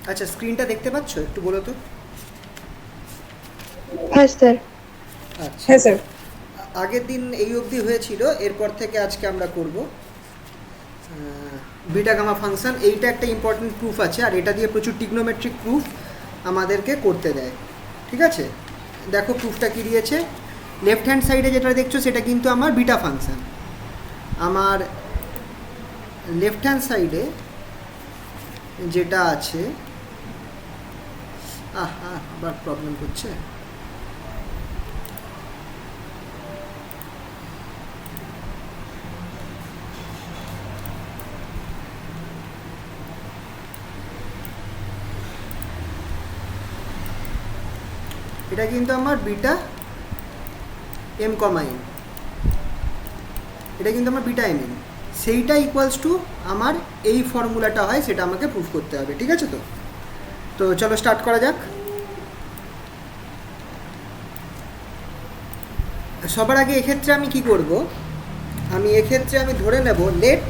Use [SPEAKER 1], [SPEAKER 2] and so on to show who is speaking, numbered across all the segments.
[SPEAKER 1] আচ্ছা, স্ক্রিনটা দেখতে পাচ্ছ? একটু বলো তো।
[SPEAKER 2] হ্যাঁ স্যার।
[SPEAKER 1] আচ্ছা,
[SPEAKER 2] হ্যাঁ স্যার।
[SPEAKER 1] আগের দিন এই অবধি হয়েছিল, এরপর থেকে আজকে আমরা করব বিটা গামা ফাংশন। এইটা একটা ইম্পর্টেন্ট প্রুফ আছে, আর এটা দিয়ে প্রচুর টিগনোমেট্রিক প্রুফ আমাদেরকে করতে দেয়। ঠিক আছে, দেখো প্রুফটা কী দিয়েছে। লেফট হ্যান্ড সাইডে যেটা দেখছো সেটা কিন্তু আমার বিটা ফাংশন। আমার লেফট হ্যান্ড সাইডে যেটা আছে, আবার প্রবলেম করছে। এটা কিন্তু আমার বিটা এম কমা এন, এটা কিন্তু আমার বিটা এম এন, সেইটা ইকুয়ালস টু আমার এই ফর্মুলাটা হয়, সেটা আমাকে প্রুফ করতে হবে। ঠিক আছে, তো তো চলো স্টার্ট করা যাক। সবার আগে এক্ষেত্রে আমি কি করব, আমি ধরে নেব let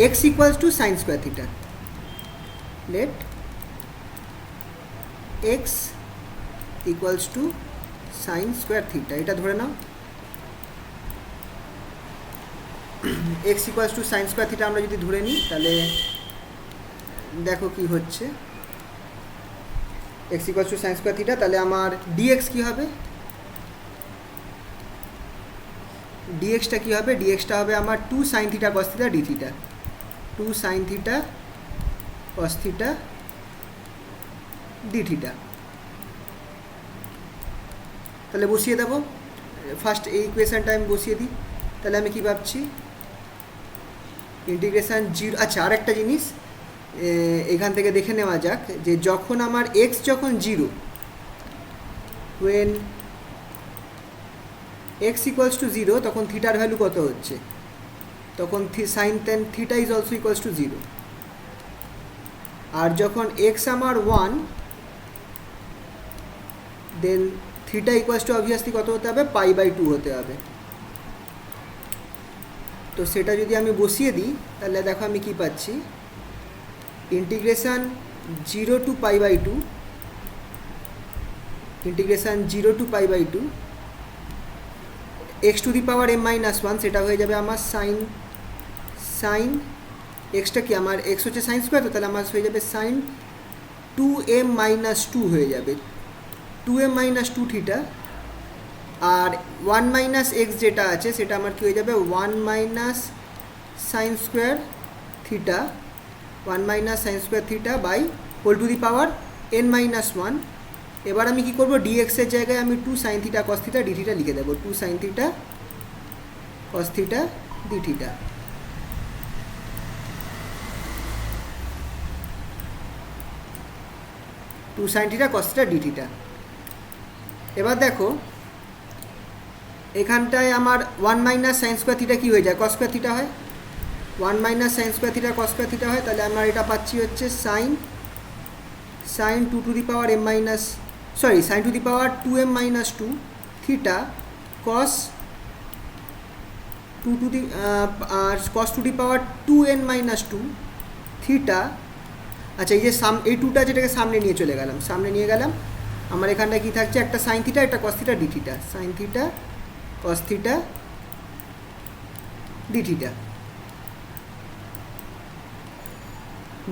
[SPEAKER 1] x equals to sine square theta. Let x equals to sine square theta, এটা ধরে নাও। X equals to sine square theta আমরা যদি ধরে নিই, তাহলে দেখো কি হচ্ছে। X equals to sine square theta, তাহলে আমার ডিএক্স কী হবে, ডিএক্সটা কী হবে, ডিএক্সটা হবে আমার two sine theta cos theta D theta, two sine theta cos theta D theta. তাহলে বসিয়ে দেবো, ফার্স্ট এই ইকুয়েশানটা আমি বসিয়ে দিই। তাহলে আমি কী ভাবছি, ইন্টিগ্রেশান জিরো। আচ্ছা, আর একটা জিনিস এখান থেকে দেখে নেওয়া যাক, যে যখন আমার এক্স যখন zero, when x equals to zero, তখন থিটার ভ্যালু কত হচ্ছে, তখন sine ten theta is also equals to zero. আর যখন এক্স আমার one, then theta equals to obviously কত হতে হবে, পাই বাই টু হতে হবে। তো সেটা যদি আমি বসিয়ে দিই, তাহলে দেখো আমি কি পাচ্ছি, integration zero to pi by two, integration zero to pi by two x to the power m minus one, সেটা হয়ে যাবে আমার সাইন, সাইন এক্সটা কি আমার এক্স হচ্ছে সাইন স্কোয়ার, তো তাহলে আমার হয়ে যাবে sine two m minus two হয়ে যাবে, two m minus two theta. আর ওয়ান মাইনাস এক্স যেটা আছে সেটা আমার কী হয়ে যাবে, one minus sine square theta, one minus sine square theta by whole to the power n minus one. এবার আমি কী করবো, ডিএক্সের জায়গায় আমি two sine theta cos theta D theta লিখে দেবো, two sine theta cos theta D theta. Two sine theta cos theta D theta. এবার দেখো এখানটায় আমার one minus sine square theta কী হয়ে যায়, কস স্কোয়ার থিটা হয়, one minus sine square theta cos square theta হয়। তাহলে আমরা এটা পাচ্ছি হচ্ছে sine, sine two to the power m minus, sorry sine to the power two m minus two theta cos two to the cos to the power two n minus two theta. আচ্ছা, এই যে এই টুটা যেটাকে সামনে নিয়ে চলে গেলাম, সামনে নিয়ে গেলাম, আমার এখানটায় কী থাকছে, একটা সাইন থিটা, একটা cos theta D theta, sine theta cos theta D theta.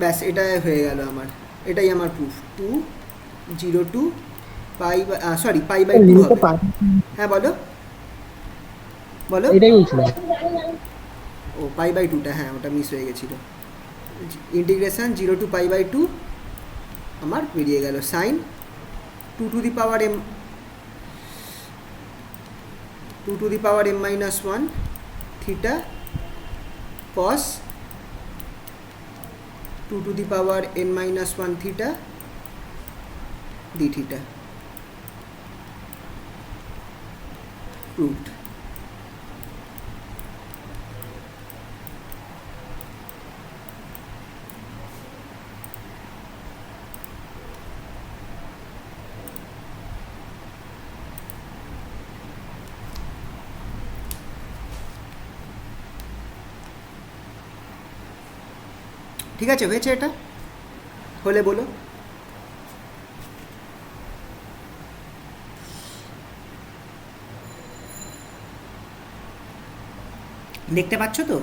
[SPEAKER 1] ব্যাস, এটাই হয়ে গেল আমার, এটাই আমার proof. Two zero to pi, sorry pi by two হবে। হ্যাঁ বলো, বলো।
[SPEAKER 3] এটাই বলছিলাম।
[SPEAKER 1] ও পাই বাই টুটা, হ্যাঁ ওটা মিস হয়ে গেছিলো। Integration zero to pi by two আমার বেরিয়ে গেল sine two to the power m, two to the power m minus one theta cos two to the power n minus one theta D theta. Proved. ঠিক আছে, হয়েছে এটা, হলে বলো। দেখতে পাচ্ছ তো?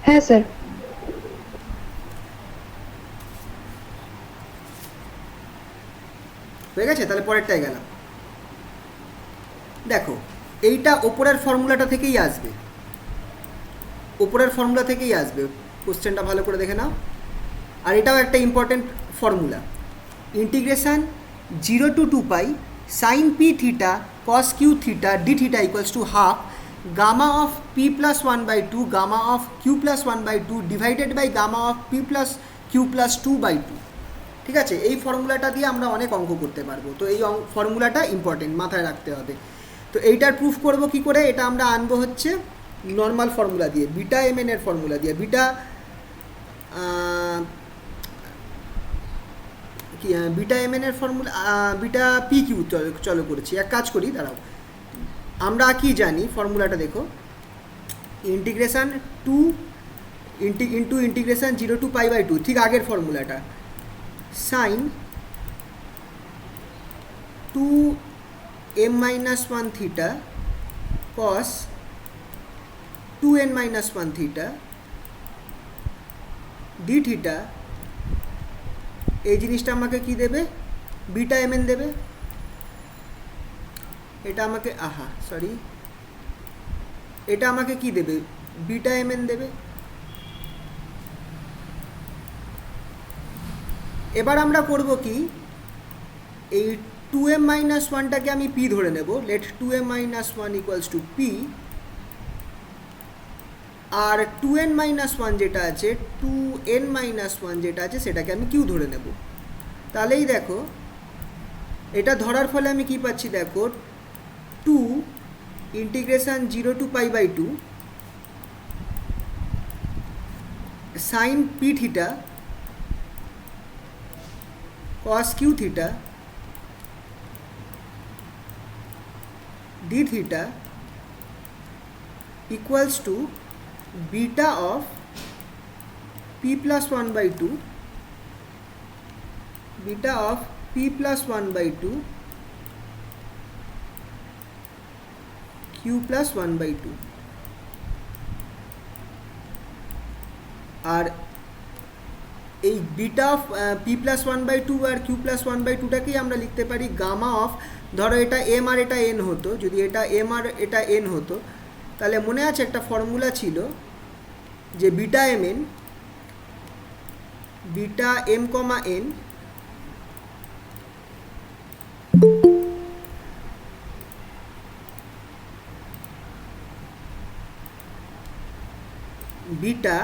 [SPEAKER 2] হ্যাঁ স্যার।
[SPEAKER 1] হয়ে গেছে, তাহলে পরেরটায় গেলাম। দেখো, এইটা ওপরের ফর্মুলাটা থেকেই আসবে, ওপরের ফর্মুলা থেকেই আসবে। কোশ্চেনটা ভালো করে দেখে নাও। আর এটাও একটা important formula, integration 0 to 2 pi sine p theta cos q theta D theta equals to half gamma of p plus 1/2 gamma of q plus 1/2 divided by gamma of p plus q plus 2/2। ঠিক আছে, এই ফর্মুলাটা দিয়ে আমরা অনেক অঙ্ক করতে পারবো। তো এই ফর্মুলাটা ইম্পর্টেন্ট, মাথায় রাখতে হবে। তো এইটার প্রুফ করব কি করে? এটা আমরা আনবো হচ্ছে নর্মাল ফর্মুলা দিয়ে, বিটা এম এন এর ফর্মুলা দিয়ে। বিটা এম এন এর ফর্মুলা, বিটা পি কিউ চলো করেছি। এক কাজ করি, দাঁড়াও, আমরা কি জানি ফর্মুলাটা দেখো, ইন্টিগ্রেশান ইন্টু ইন্টিগ্রেশান 0 to π/2, ঠিক আগের ফর্মুলাটা, sine 2m-1 theta cos 2n-1 theta D theta, এই জিনিসটা আমাকে কি দেবে? বিটা এম এন দেবে। এটা আমাকে এটা আমাকে কি দেবে? বিটা এম এন দেবে। এবার আমরা করব কি, এই 2m-1টাকে আমি পি ধরে নেব, let 2m-1 equals to p. আর 2n-1 যেটা আছে, 2n-1 যেটা আছে সেটাকে আমি কিউ ধরে নেব। তাহলেই দেখো, এটা ধরার ফলে আমি কি পাচ্ছি দেখো, 2 integration 0 to π/2 sine p theta cos q theta D theta equals to beta of p plus 1/2 beta of p plus 1/2 q plus 1/2। আর এই বিটা অফ পি প্লাস 1/2 আর কিউ প্লাস 1/2টাকেই আমরা লিখতে পারি গামা অফ, ধরো এটা এম আর এটা এন হতো, যদি এটা এম আর এটা এন হতো, তাহলে মনে আছে একটা ফর্মুলা ছিল যে beta m n, beta m comma n beta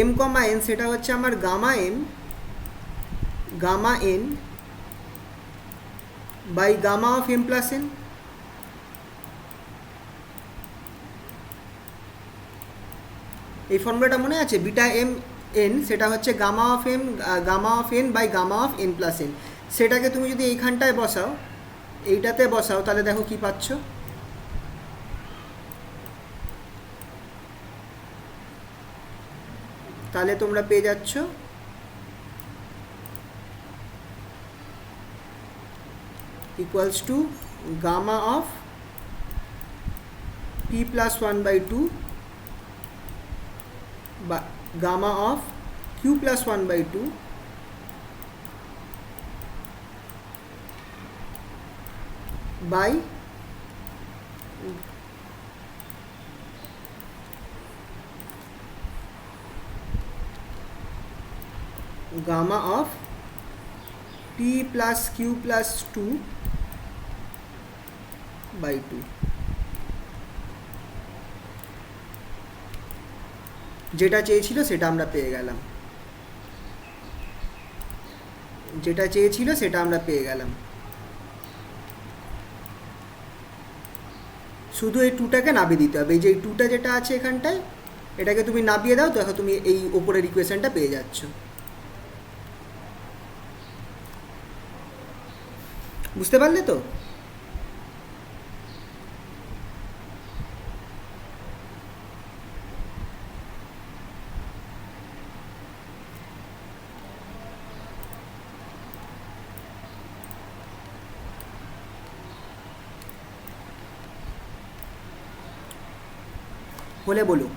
[SPEAKER 1] m comma n, সেটা হচ্ছে আমার gamma n by gamma of M plus n. এই ফর্মুলাটা মনে আছে? বিটা এম এন সেটা হচ্ছে gamma of n by gamma of n plus n. সেটাকে তুমি যদি এইখানটায় বসাও, এইটাতে বসাও, তাহলে দেখো কি পাচ্ছ। তাহলে তোমরা পেয়ে যাচ্ছ equals to gamma of p plus 1/2 বা gamma of q plus 1/2 by gamma of p plus q plus 2/2। যেটা চেয়েছিল সেটা আমরা পেয়ে গেলাম, যেটা চেয়েছিল সেটা আমরা পেয়ে গেলাম। শুধু এই টুটাকে নাবিয়ে দিতে হবে, এই যে এই টুটা যেটা আছে এখানটায়, এটাকে তুমি নাবিয়ে দাও, দেখো তুমি এই ওপরের ইকুয়েশনটা পেয়ে যাচ্ছ। বুঝতে পারলে তো? হলে বলো।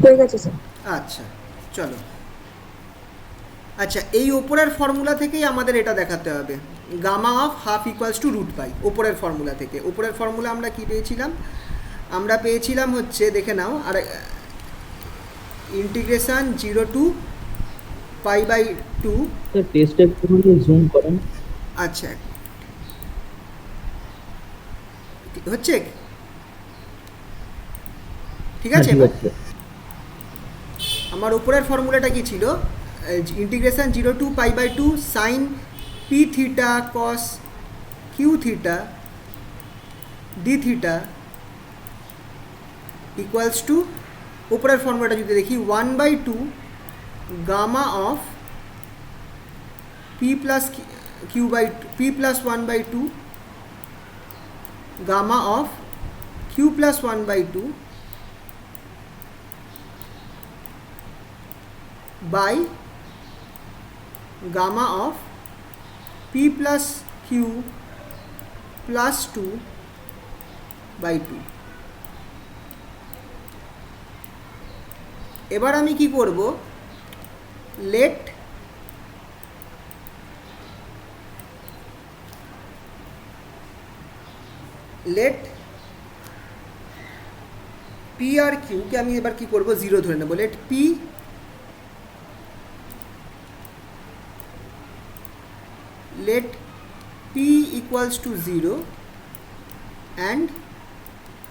[SPEAKER 2] হয়ে গেছে স্যার।
[SPEAKER 1] আচ্ছা চলো, আচ্ছা এই ওপরের ফর্মুলা থেকেই আমাদের এটা দেখাতে হবে, gamma of half equals to root pi. ওপরের ফর্মুলা থেকে, ওপরের ফর্মুলা আমরা কি পেয়েছিলাম, আমরা পেয়েছিলাম হচ্ছে দেখে নাও, আর integration 0 to pi by 2।
[SPEAKER 3] Sir টেস্টটা একটুখানি জুম করেন।
[SPEAKER 1] আচ্ছা হচ্ছে, ঠিক
[SPEAKER 3] হ্যাঁ
[SPEAKER 1] আছে।
[SPEAKER 3] ঠিক
[SPEAKER 1] এবার
[SPEAKER 3] আছে।
[SPEAKER 1] আমার উপরের ফর্মুলাটা কি ছিল, integration 0 to pi by 2 sine p theta cos q theta D theta equals to, উপরের ফর্মুলাটা যদি দেখি 1/2 gamma of p plus q by p plus 1/2 gamma of q plus 1/2 by gamma of p plus q plus 2 by 2। এবার আমি কি করব, late P আর কিউকে আমি এবার কি করব, জিরো ধরে নেব। Let p let p equals to 0 and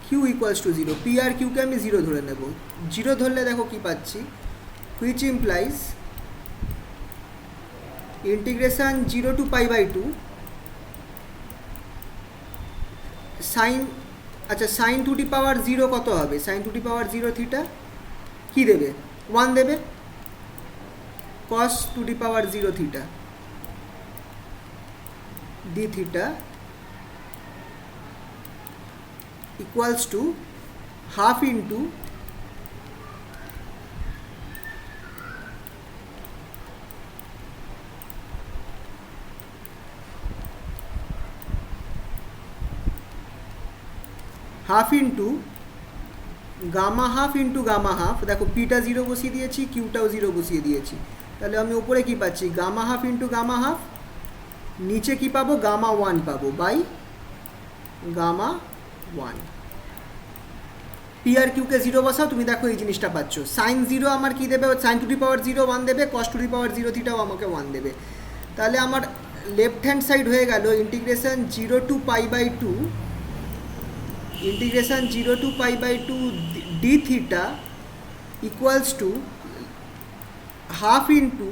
[SPEAKER 1] q equals to 0। p আর q কে আমি 0 ধরে নেব। 0 ধরলে দেখো কি পাচ্ছি, which implies integration 0 to pi by 2 sin, আচ্ছা sin টু দি পাওয়ার 0 কত হবে, sin to the power 0 theta কি দেবে, 1 দেবে, cos to the power 0 theta d theta equals to half into gamma half into gamma half. দেখো পিটা 0 বসিয়ে দিয়েছি, কিউটাও 0 বসিয়ে দিয়েছি, তাহলে আমি উপরে কি পাচ্ছি, gamma half into gamma half, নিচে কি পাবো, গামা 1 পাবো বাই গামা 1। পি আর কিউকে 0 বসাও, তুমি দেখো এই জিনিসটা পাচ্ছ। সাইন 0 আমার কি দেবে, সাইন টু দি পাওয়ার 0 1 দেবে, কস টু দি পাওয়ার 0 থিটাও আমাকে 1 দেবে। তাহলে আমার লেফট হ্যান্ড সাইড হয়ে গেল integration 0 to pi by 2, integration 0 to pi by 2 d theta equals to half into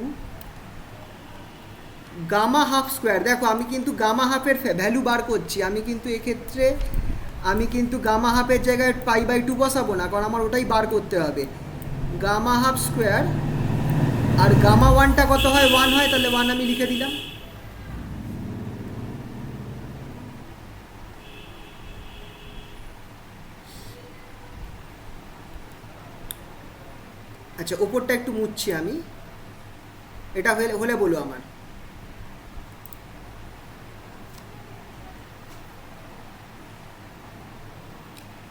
[SPEAKER 1] gamma half square. দেখো আমি কিন্তু গামা হাফের ভ্যালু বার করছি, আমি কিন্তু এক্ষেত্রে আমি কিন্তু গামা হাফের জায়গায় পাই বাই 2 বসাবো না, কারণ আমার ওটাই বার করতে হবে। গামা হাফ স্কোয়ার, আর গামা 1টা কত হয়, 1 হয়, তাহলে 1 আমি লিখে দিলাম। আচ্ছা ওপরটা একটু মুছছি আমি, এটা হলে বলো আমার।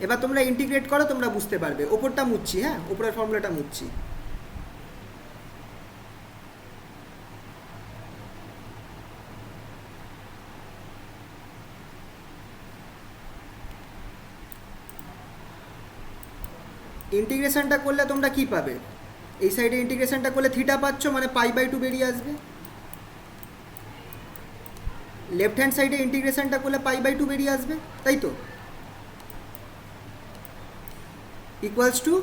[SPEAKER 1] এবার তোমরা ইন্টিগ্রেট করো, তোমরা বুঝতে পারবে। ওপরটা মুছছি, হ্যাঁ ওপরের ফর্মুলাটা মুছছি। ইন্টিগ্রেশনটা করলে তোমরা কি পাবে, এই সাইডে ইন্টিগ্রেশনটা করলে থিটা পাচ্ছ, মানে পাই বাই 2 বেরিয়ে আসবে। লেফট হ্যান্ড সাইডে ইন্টিগ্রেশনটা করলে পাই বাই 2 বেরিয়ে আসবে, তাই তো, ইকুয়ালস টু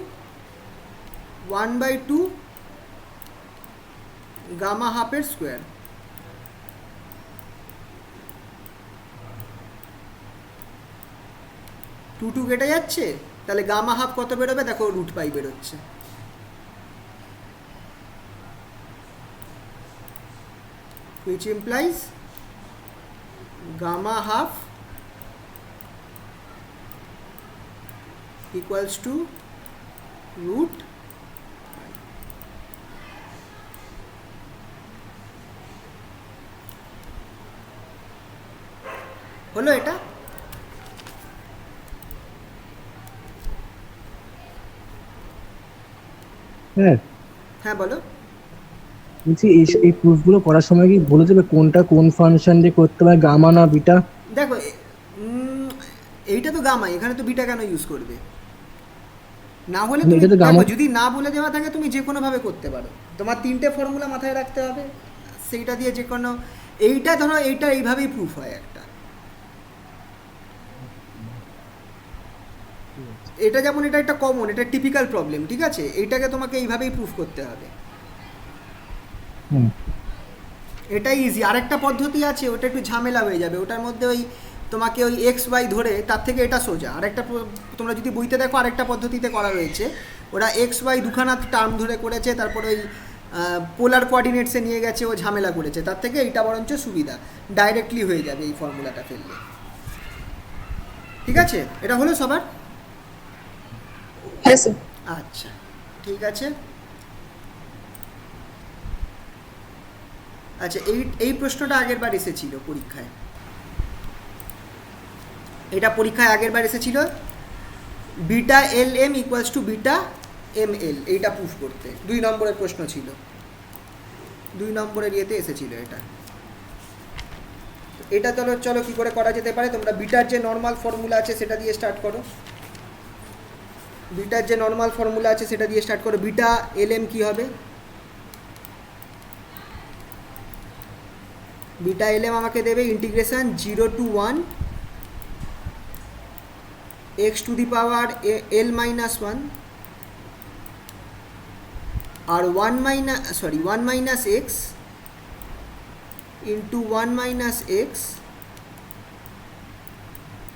[SPEAKER 1] 1/2 গামা হাফের স্কোয়ার। টু টু কেটে যাচ্ছে, তাহলে গামা হাফ কত বেরোবে, দেখো রুট পাই বেরোচ্ছে। which implies gamma half equals to root pi। হলো এটা?
[SPEAKER 3] হ্যাঁ,
[SPEAKER 1] হ্যাঁ বলো।
[SPEAKER 3] বলছি এই প্রুফগুলো করার সময় কি বলে দেবে কোনটা কোন ফাংশন দিয়ে করতে হবে, গামা না বিটা?
[SPEAKER 1] দেখো এইটা তো গামা, এখানে তো বিটা কেন ইউজ করবে? না হলে
[SPEAKER 3] মানে
[SPEAKER 1] তুমি
[SPEAKER 3] এটা তো গামা।
[SPEAKER 1] দেখো, যদি না বলে দেওয়া থাকে তুমি যে কোনোভাবে করতে পারো। তোমার 3টে ফর্মুলা মাথায় রাখতে হবে, সেইটা দিয়ে যে কোনো, এইটা ধরো এইটা এইভাবেই প্রুফ হয় একটা। এটা যেমন এটা একটা কমন, এটা টিপিক্যাল প্রবলেম, ঠিক আছে? এইটাকে তোমাকে এইভাবেই প্রুফ করতে হবে।
[SPEAKER 3] হুম।
[SPEAKER 1] এটাই ইজি। আরেকটা পদ্ধতি আছে, ওটা একটু ঝামেলা হয়ে যাবে, ওটার মধ্যে ওই তোমাকে ওই এক্স ওয়াই ধরে, তার থেকে এটা সোজা আরেকটা তোমরা যদি বইতে দেখো আরেকটা পদ্ধতিতে করা রয়েছে, ওরা এক্স ওয়াই দুখানা টার্ম ধরে করেছে, তারপরে ওই পোলার কোঅর্ডিনেটসে নিয়ে গেছে, ও ঝামেলা করেছে। তার থেকে এইটা বরঞ্চ সুবিধা, ডাইরেক্টলি হয়ে যাবে এই ফর্মুলাটা ফেললে। ঠিক আছে, এটা হলো সবার?
[SPEAKER 2] হ্যাঁ স্যার।
[SPEAKER 1] আচ্ছা, ঠিক আছে। আচ্ছা, এই প্রশ্নটা আগের বার এসেছিল পরীক্ষায়, এটা পরীক্ষায় আগের বার এসেছিল, beta l m equals to beta m l, এইটা প্রুফ করতে 2 নম্বরের প্রশ্ন ছিল, 2 নম্বরের ইয়েতে এসেছিল এটা। এটা চলো চলো কী করে করা যেতে পারে, তোমরা বিটার যে নর্মাল ফর্মুলা আছে সেটা দিয়ে স্টার্ট করো। বিটার যে নর্মাল ফর্মুলা আছে সেটা দিয়ে স্টার্ট করো। বিটা এল এম কী হবে? বিটা এল এম আমাকে দেবে integration 0 to 1 x to the power l minus 1 আর 1 minus x into 1 minus x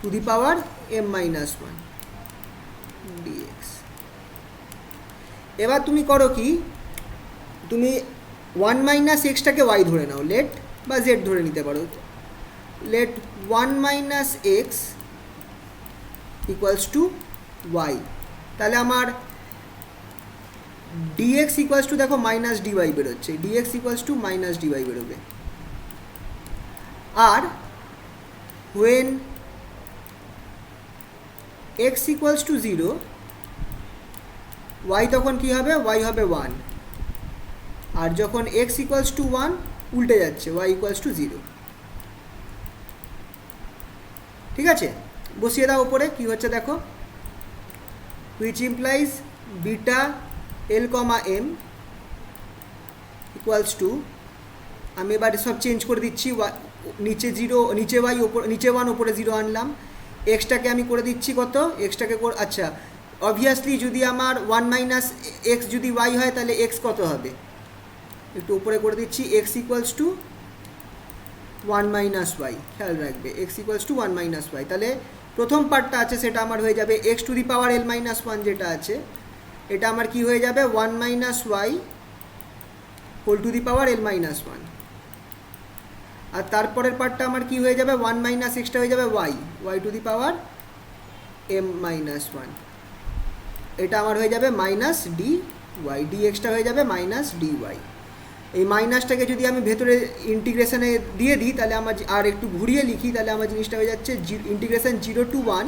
[SPEAKER 1] to the power m minus 1 dx. এবার তুমি করো কি, তুমি 1 মাইনাস এক্সটাকে ওয়াই ধরে নাও, লেট, বা জেড ধরে নিতে পারো, let 1 minus x equals to y. তাহলে আমার ডিএক্স ইকুয়ালস টু, দেখো মাইনাস ডিওয়াই বেরোচ্ছে, dx equals to minus dy বেরোবে। আর when x equals to 0, y তখন কী হবে? ওয়াই হবে 1। আর যখন এক্স ইকুয়ালস টু 1 উল্টে যাচ্ছে, ওয়াই ইকুয়ালস টু 0। ঠিক আছে, বসিয়ে দাও ওপরে কী হচ্ছে দেখো, which implies beta l comma m equals to, আমি এবার সব চেঞ্জ করে দিচ্ছি, নিচে 0, নিচে ওয়াই, ওপরে নিচে 1, ওপরে 0 আনলাম। এক্সটাকে আমি করে দিচ্ছি কত, এক্সটাকে আচ্ছা অবভিয়াসলি যদি আমার 1 মাইনাস এক্স যদি ওয়াই হয় তাহলে এক্স কত হবে, একটু উপরে করে দিচ্ছি, x equals to 1 minus y, খেয়াল রাখবে x equals to 1 minus y. তাহলে প্রথম পার্টটা আছে সেটা আমার হয়ে যাবে x to the power l minus 1 যেটা আছে, এটা আমার কি হয়ে যাবে 1 minus y whole to the power l minus 1। আর তারপরের পার্টটা আমার কি হয়ে যাবে, 1 মাইনাস এক্সটা হয়ে যাবে y, y to the power m minus 1। এটা আমার হয়ে যাবে মাইনাস ডি ওয়াই, ডি এক্সটা হয়ে যাবে মাইনাস ডি ওয়াই। এই মাইনাসটাকে যদি আমি ভেতরে ইন্টিগ্রেশনে দিয়ে দিই, তাহলে আমার আর একটু ঘুরিয়ে লিখি, তাহলে আমার জিনিসটা হয়ে যাচ্ছে integration 0 to 1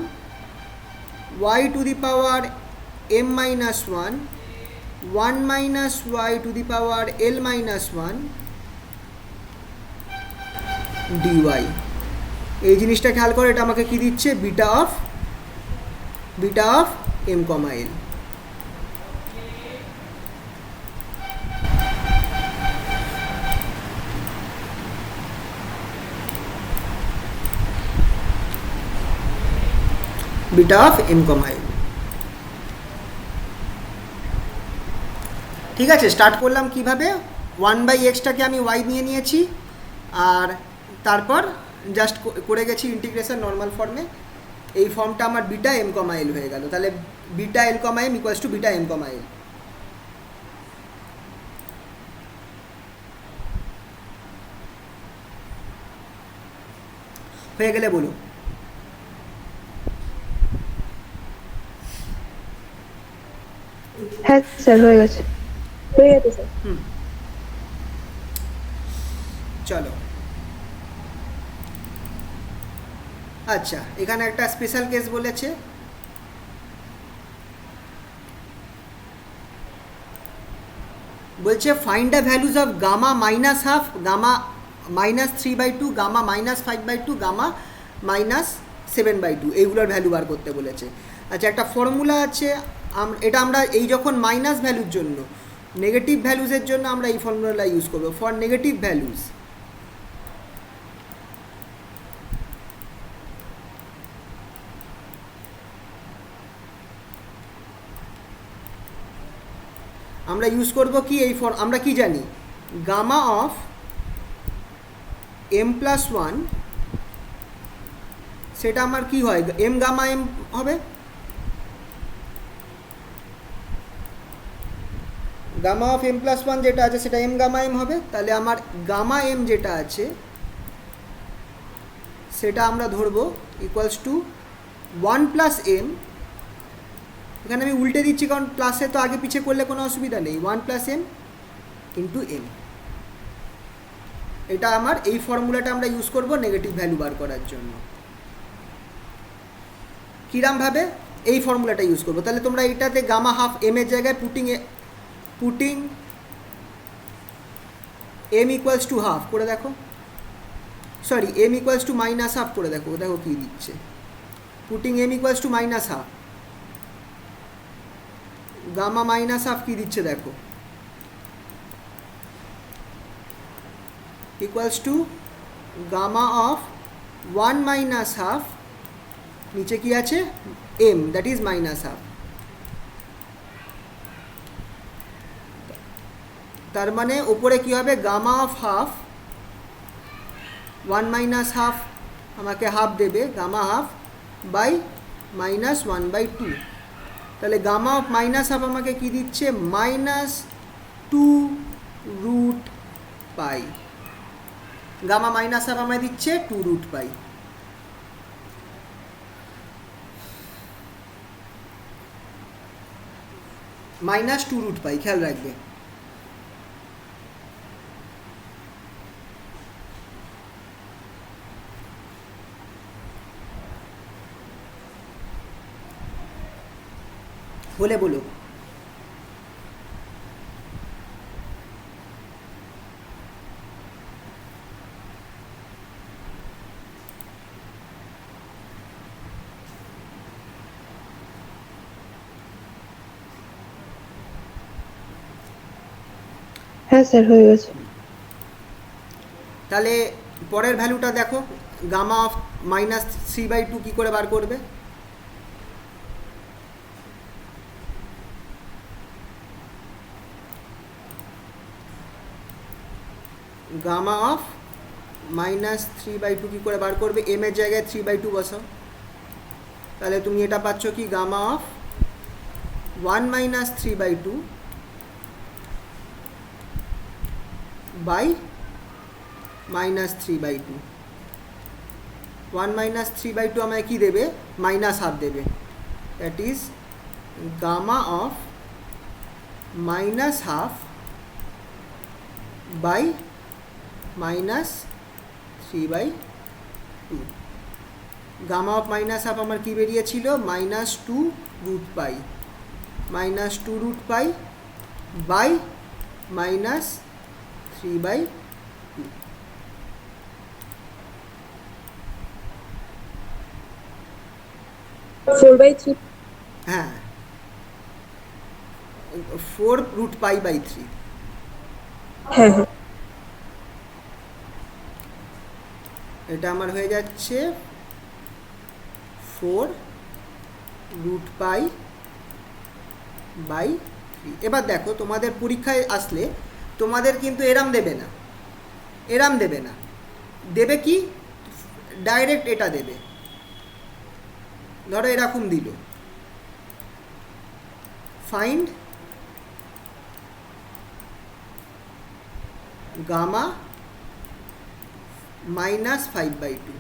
[SPEAKER 1] y to the power m minus 1 1 minus y to the power l minus 1 dy. এই জিনিসটা খেয়াল করে, এটা আমাকে কি দিচ্ছে, beta of m comma l. Beta of m comma l. ঠিক আছে, স্টার্ট করলাম কিভাবে, 1/xটাকে আমি ওয়াই নিয়ে নিয়েছি, আর তারপর জাস্ট করে গেছি ইন্টিগ্রেশন নর্মাল ফর্মে। এই ফর্মটা আমার বিটা এম কমা এল হয়ে গেল। তাহলে beta l comma m equals to beta m comma l. হয়ে গেলে বলো।
[SPEAKER 2] হ্যাঁ স্যার, হয়ে গেছে স্যার।
[SPEAKER 1] চলো, আচ্ছা, এখানে একটা স্পেশাল কেস বলেছে, বলছে find the values of gamma minus half, gamma minus 3/2, gamma minus 5/2, gamma minus 7/2, এইগুলোর ভ্যালু বার করতে বলেছে। আচ্ছা, একটা ফর্মুলা আছে, এটা আমরা এই যখন মাইনাস ভ্যালুর জন্য, নেগেটিভ ভ্যালুজের জন্য আমরা এই ফর্মুলাটা ইউজ করবো। ফর নেগেটিভ ভ্যালুজ আমরা ইউজ করব কি, এই আমরা কি জানি, গামা অফ m+1, সেটা আমার কি হয়, m গামা m হবে, গামা অফ m+1 যেটা আছে সেটা m গামা m হবে। তাহলে আমার গামা m যেটা আছে সেটা আমরা ধরবো ইকুয়ালস টু 1 + m, এখানে আমি উল্টে দিচ্ছি কারণ প্লাসে তো আগে পিছিয়ে করলে কোনো অসুবিধা নেই, 1 + m ইন্টু m। এটা আমার এই ফর্মুলাটা আমরা ইউজ করব নেগেটিভ ভ্যালু বার করার জন্য। কিরমভাবে, এই ফর্মুলাটা ইউজ করব। তাহলে তোমরা এটাতে গামা হাফ m এর জায়গায় putting m equals to half করে দেখো, sorry m equals to minus half করে দেখো, দেখো কী দিচ্ছে, putting m equals to minus half, gamma minus half কী দিচ্ছে দেখো, equals to gamma of 1 minus half, নিচে কি আছে m, that is minus half. তার মানে ওপরে কি হবে, gamma of half 1 minus half আমাকে হাফ দেবে, গামা হাফ বাই মাইনাস 1/2। তাহলে গামা অফ মাইনাস হাফ আমাকে কি দিচ্ছে, -2√π, গামা মাইনাস হাফ আমায় দিচ্ছে 2√π। -2√π, খেয়াল রাখবে। বলে বলো,
[SPEAKER 2] হ্যাঁ স্যার হয়ে গেছে।
[SPEAKER 1] তাহলে পরের ভ্যালুটা দেখো, গামা অফ -3/2 কী করে বার করবে, গামা অফ -3/2 কী করে বার করবে, m এর জায়গায় 3/2 বসাও, তাহলে তুমি এটা পাচ্ছ কি, গামা অফ 1 - 3/2 বাই -3/2, 1 - 3/2 আমায় কী দেবে, মাইনাস হাফ দেবে, দ্যাট ইজ গামা অফ -হাফ বাই -3/2। গামা অফ -হাফ আমার কী বেরিয়েছিল, -2√π, -2√π বাই -3/2।
[SPEAKER 2] 4/3।
[SPEAKER 1] হ্যাঁ, 4√π/3।
[SPEAKER 2] হ্যাঁ হ্যাঁ
[SPEAKER 1] এটা আমার হয়ে যাচ্ছে 4√π/3। এবার দেখো, তোমাদের পরীক্ষায় আসলে তোমাদের কিন্তু এরাম দেবে না, এরাম দেবে না, দেবে কি, ডাইরেক্ট এটা দেবে। ধরো এরকম দিল, ফাইন্ড গামা -5/2,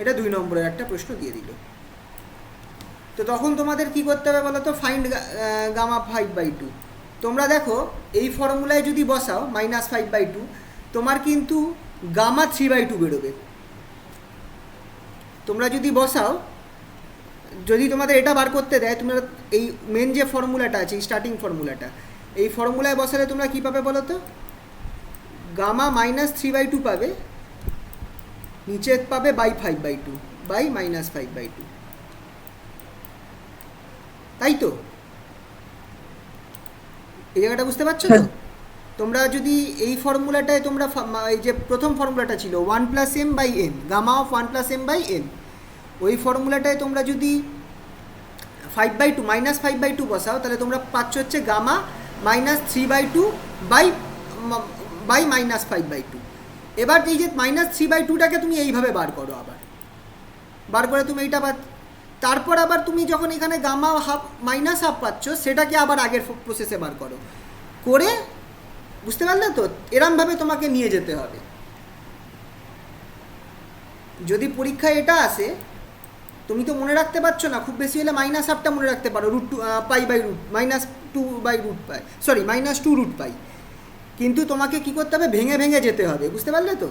[SPEAKER 1] এটা 2 নম্বরের একটা প্রশ্ন দিয়ে দিল। তো তখন তোমাদের কি করতে হবে বলো তো, ফাইন্ড গামা 5/2। তোমরা দেখো এই ফর্মুলায় যদি বসাও -5/2, তোমার কিন্তু গামা 3/2 বেরোবে। তোমরা যদি বসাও, যদি তোমাদের এটা বার করতে দেয়, তোমরা এই মেন যে ফর্মুলাটা আছে, এই স্টার্টিং ফর্মুলাটা, এই ফর্মুলায় বসালে তোমরা কী পাবে বলো তো? গামা -3/2 পাবে, নিচে পাবে বাই 5/2 বাই -5/2, তাই তো? এই জায়গাটা বুঝতে পারছো তো? তোমরা যদি এই ফর্মুলাটায় তোমরা এই যে প্রথম ফর্মুলাটা ছিল 1 + m/n, গামা অফ 1 + m/n, ওই ফর্মুলাটায় তোমরা যদি 5/2 -5/2 বসাও, তাহলে তোমরা পাচ্ছ হচ্ছে গামা -3/2 বাই -5/2। এবার এই যে -3/2টাকে তুমি এইভাবে বার করো, আবার বার করে তুমি এইটা তারপর আবার তুমি যখন এখানে গামা -1/2 পাচ্ছ, সেটাকে আবার আগের প্রসেসে বার করো করে, বুঝতে পারলে তো? এরমভাবে তোমাকে নিয়ে যেতে হবে। যদি পরীক্ষায় এটা আসে, তুমি তো মনে রাখতে পারছো না, খুব বেশি হলে -1/2টা মনে রাখতে পারো, -2√π, কিন্তু তোমাকে কি করতে হবে? ভেঙে ভেঙে যেতে হবে, বুঝতে পারলে তো?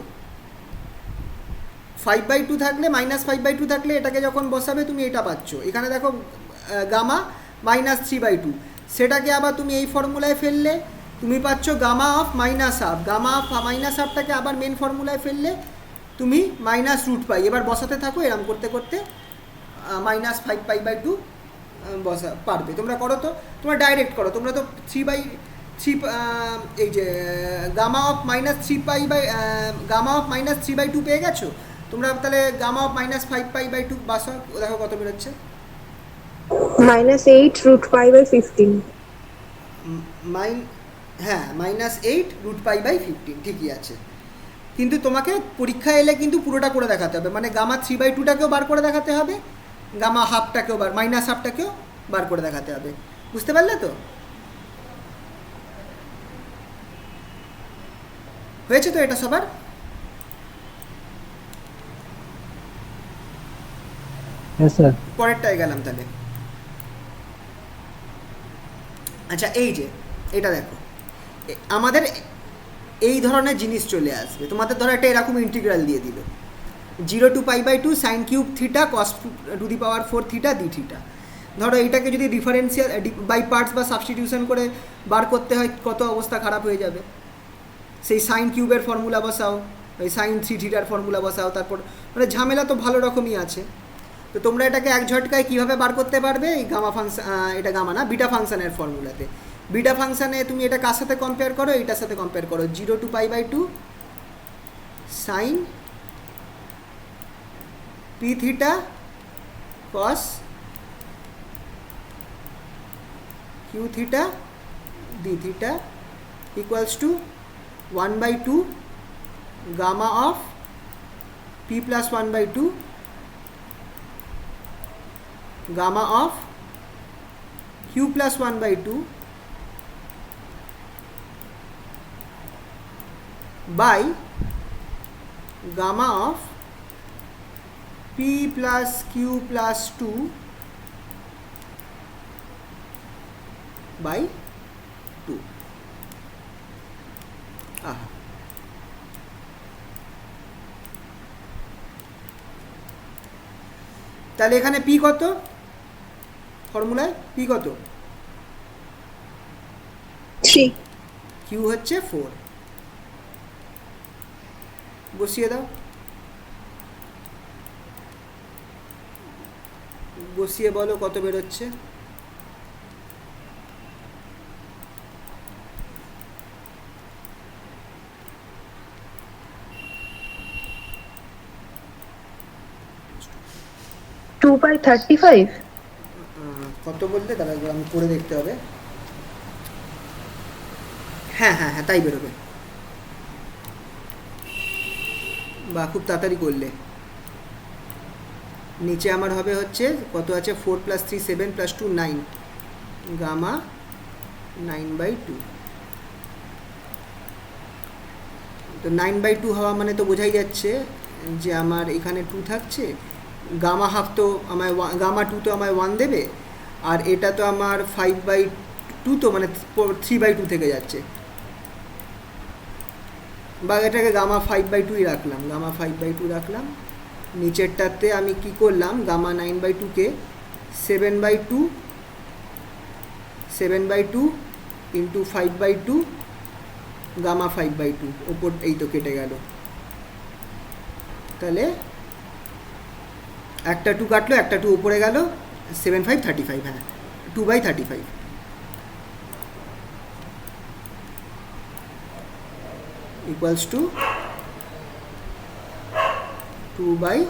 [SPEAKER 1] 5/2 থাকলে, -5/2 থাকলে এটাকে যখন বসাবে তুমি এটা পাচ্ছ। এখানে দেখো গামা -3/2, সেটাকে আবার তুমি এই ফর্মুলায় ফেললে, তুমি পাচ্ছ গামা অফ -1/2। গামা অফ -1/2টাকে আবার মেন ফর্মুলায় ফেললে তুমি -√π। এবার বসাতে থাকো, এরম করতে করতে -5π/2 বসা পারবে। তোমরা করো তো, তোমরা ডাইরেক্ট করো, তোমরা তো 3/3 এই যে গামা অফ -3/2 পেয়ে গেছো। তোমরা তাহলে গামা অফ -5π/2 বাসা, দেখো কত বেরোচ্ছে।
[SPEAKER 2] -8√π/15।
[SPEAKER 1] হ্যাঁ, -8√π/15 ঠিকই আছে। কিন্তু তোমাকে পরীক্ষায় এলে কিন্তু পুরোটা করে দেখাতে হবে, মানে গামা 3/2টাকেও বার করে দেখাতে হবে, গামা হাফটাকেও -1/2টাকেও বার করে দেখাতে হবে, বুঝতে পারলে তো? হয়েছে তো এটা সবার?
[SPEAKER 3] হ্যাঁ স্যার।
[SPEAKER 1] পরেরটায় গেলাম তাহলে। আচ্ছা, এই যে এটা দেখো, আমাদের এই ধরনের জিনিস চলে আসবে। তোমাদের ধরো একটা এরকম ইন্টিগ্রাল দিয়ে দিল, 0 to π/2 sin³ θ cos θ dθ। ধরো এইটাকে যদি ডিফারেন্সিয়াল বাই পার্টস বা সাবস্টিটিউশন করে বার করতে হয়, কত অবস্থা খারাপ হয়ে যাবে। সেই sin³ ফর্মুলা বসাও, ওই sin3θ ফর্মুলা বসাও, তারপর মানে ঝামেলা তো ভালো রকমই আছে। তো তোমরা এটাকে এক ঝটকায় কীভাবে বার করতে পারবে? এই গামা ফাংশন, এটা গামা না, বিটা ফাংশনের ফর্মুলাতে। বিটা ফাংশানে তুমি এটা কার সাথে কম্পেয়ার করো? এইটার সাথে কম্পেয়ার করো, 0 to π/2 sin pθ cos qθ dθ equals to 1/2 gamma of p plus 1/2 gamma of q plus 1/2 by gamma of p plus q plus 2 by 2। তাহলে এখানে p কত? ফর্মুলায় p কত?
[SPEAKER 2] 3।
[SPEAKER 1] q হচ্ছে 4। বসিয়ে দাও, বসিয়ে বলো কত বেরোচ্ছে।
[SPEAKER 2] (2/35)
[SPEAKER 1] কত বলতে? দাঁড়া, আমি করে দেখতে হবে। হ্যাঁ হ্যাঁ হ্যাঁ, তাই বেরোবে। বা খুব তাড়াতাড়ি করলে। নিচে আমার হবে হচ্ছে কত আছে, 4 + 3 7 + 2 9, গামা 9/2। তো 9/2 হওয়া মানে তো বোঝাই যাচ্ছে যে আমার এখানে 2 থাকছে, গামা হাফ তো আমায় গামা 2 তো আমায় 1 দেবে, আর এটা তো আমার 5/2, তো মানে 3/2 থেকে যাচ্ছে। বা এটাকে গামা 5/2 রাখলাম, গামা 5/2 রাখলাম। নিচেরটাতে আমি কি করলাম, গামা 9/2কে 7/2 ইন্টু 5/2 গামা 5/2 ওপর, এই তো কেটে গেল। তাহলে একটা 2 কাটলো, একটা 2 উপরে গেল, 7 5 35, হ্যাঁ 2/35 ইকুয়ালস টু 2/35।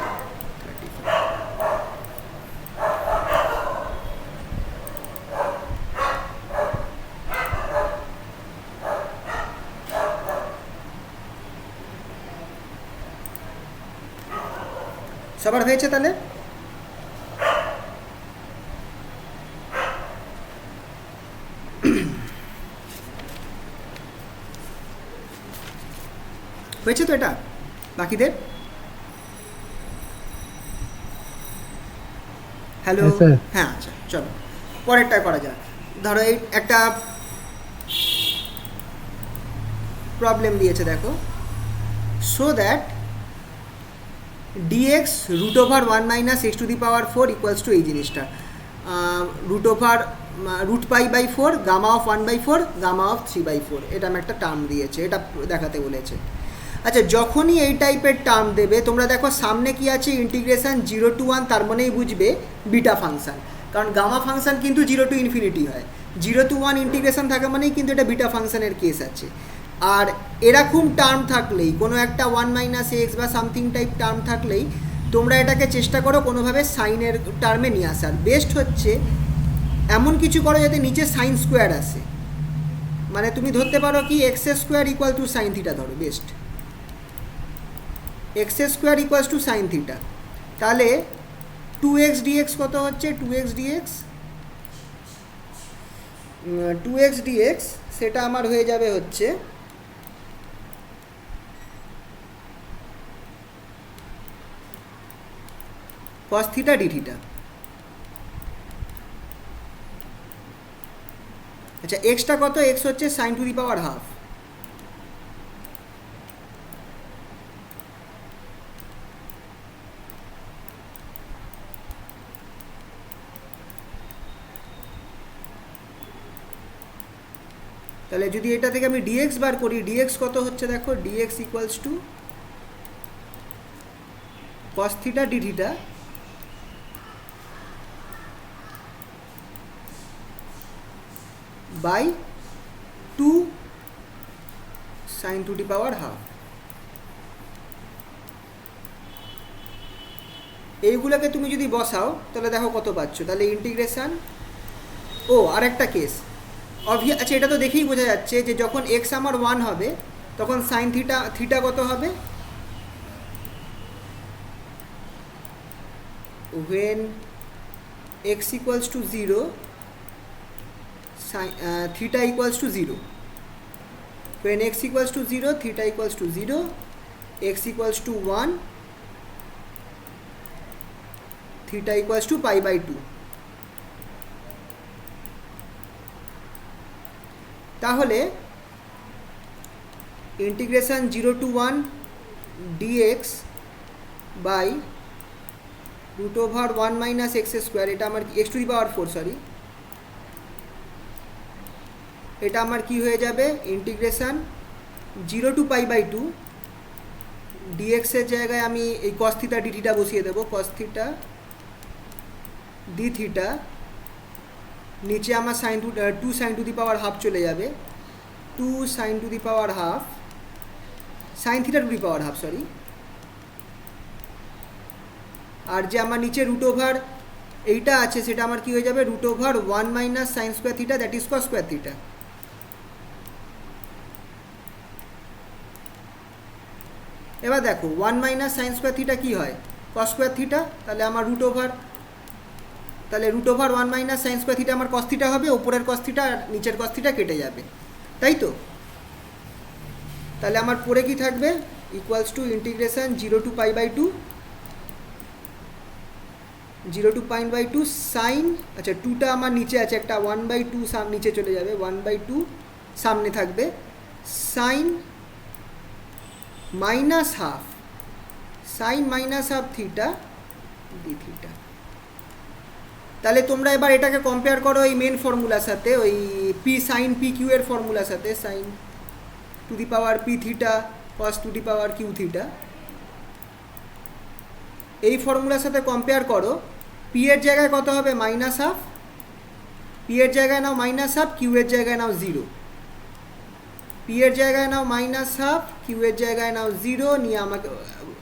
[SPEAKER 1] সবার হয়েছে তাহলে? হয়েছে তো এটা বাকিদের? Hello,
[SPEAKER 3] Yes, sir.
[SPEAKER 1] হ্যাঁ আচ্ছা চলো পরেরটা করা যাক। ধরো এই একটা প্রবলেম দিয়েছে দেখো, so that dx root over 1 minus x to the power 4 equals to এই জিনিসটা, root pi by 4 gamma of 1/4 gamma of 3/4, এটা আমি একটা টার্ম দিয়েছে, এটা দেখাতে বলেছে। আচ্ছা, যখনই এই টাইপের টার্ম দেবে তোমরা দেখো সামনে কি আছে, ইন্টিগ্রেশন 0 to 1, তার মানেই বুঝবে বিটা ফাংশন, কারণ গামা ফাংশন কিন্তু 0 to ইনফিনিটি হয়, 0 to 1 ইন্টিগ্রেশন থাকা মানেই কিন্তু এটা বিটা ফাংশনের কেস আছে। আর এরকম টার্ম থাকলেই, কোনো একটা 1 মাইনাস এক্স বা সামথিং টাইপ টার্ম থাকলেই তোমরা এটাকে চেষ্টা করো কোনোভাবে সাইনের টার্মে নিয়ে আসার। বেস্ট হচ্ছে এমন কিছু করো যাতে নিচে সাইন স্কোয়ার আসে, মানে তুমি ধরতে পারো কি x square equal to sine theta, ধরো best x square equals to sine theta. তাহলে 2x dx কত হচ্ছে, 2x dx সেটা আমার হয়ে যাবে হচ্ছে cos থিটা d থিটা। আচ্ছা, এক্সটা কত, এক্স হচ্ছে sine to the power half. তাহলে যদি এটা থেকে আমি dx বার করি, dx কত হচ্ছে দেখো, dx equals to cos theta d theta by 2 sine to the power half. এইগুলোকে তুমি যদি বসাও তাহলে দেখো কত পাচ্ছ, তাহলে ইন্টিগ্রেশন, ও আরেকটা কেস আচ্ছা, এটা তো দেখেই বোঝা যাচ্ছে যে যখন এক্স আমার 1 হবে তখন সাইন থিটা কত হবে, when x equals to 0 theta equals to 0, when x equals to 0 theta equals to 0, x equals to 1 theta equals to pi by 2। তাহলে integration 0 to 1 dx by root over 1 minus x square, এটা আমার x to the power 4 sorry, এটা আমার কি হয়ে যাবে, integration 0 to pi by 2 dx এর জায়গায় আমি এই cos থিটা d থিটা বসিয়ে দেবো, cos থিটা d থিটা, নিচে আমার sine 2 sine to the power half চলে যাবে, 2 sine to the power half sine theta to the power half sorry, আর যে আমার নিচে রুট ওভার এইটা আছে সেটা আমার কি হয়ে যাবে, root over 1 minus sine square theta that is cos square theta. এবার দেখো 1 মাইনাস সাইন স্কোয়ার থিটা কী হয়, কস স্কোয়ার থিটা, তাহলে আমার root over 1 minus sine square theta আমার কস থিটা হবে, ওপরের কস থিটা আর নিচের কস থিটা কেটে যাবে, তাই তো? তাহলে আমার পরে কি থাকবে, equals to integration 0 to pi by 2 sine, আচ্ছা 2টা আমার নিচে আছে, একটা 1/2 নিচে চলে যাবে, 1/2 সামনে থাকবে, sine minus half sine minus half theta D theta. তাহলে তোমরা এবার এটাকে কম্পেয়ার করো এই মেন ফর্মুলার সাথে, ওই পি সাইন পি কিউ এর ফর্মুলার সাথে, sine to the power p theta cos to the power q theta. এই ফর্মুলার সাথে কম্পেয়ার করো, পি এর জায়গায় কত হবে মাইনাস হাফ, পি এর জায়গায় নাও মাইনাস হাফ, কিউ এর জায়গায় নাও জিরো। পি এর জায়গায় নাও মাইনাস হাফ, কিউ এর জায়গায় নাও জিরো, নিয়ে আমাকে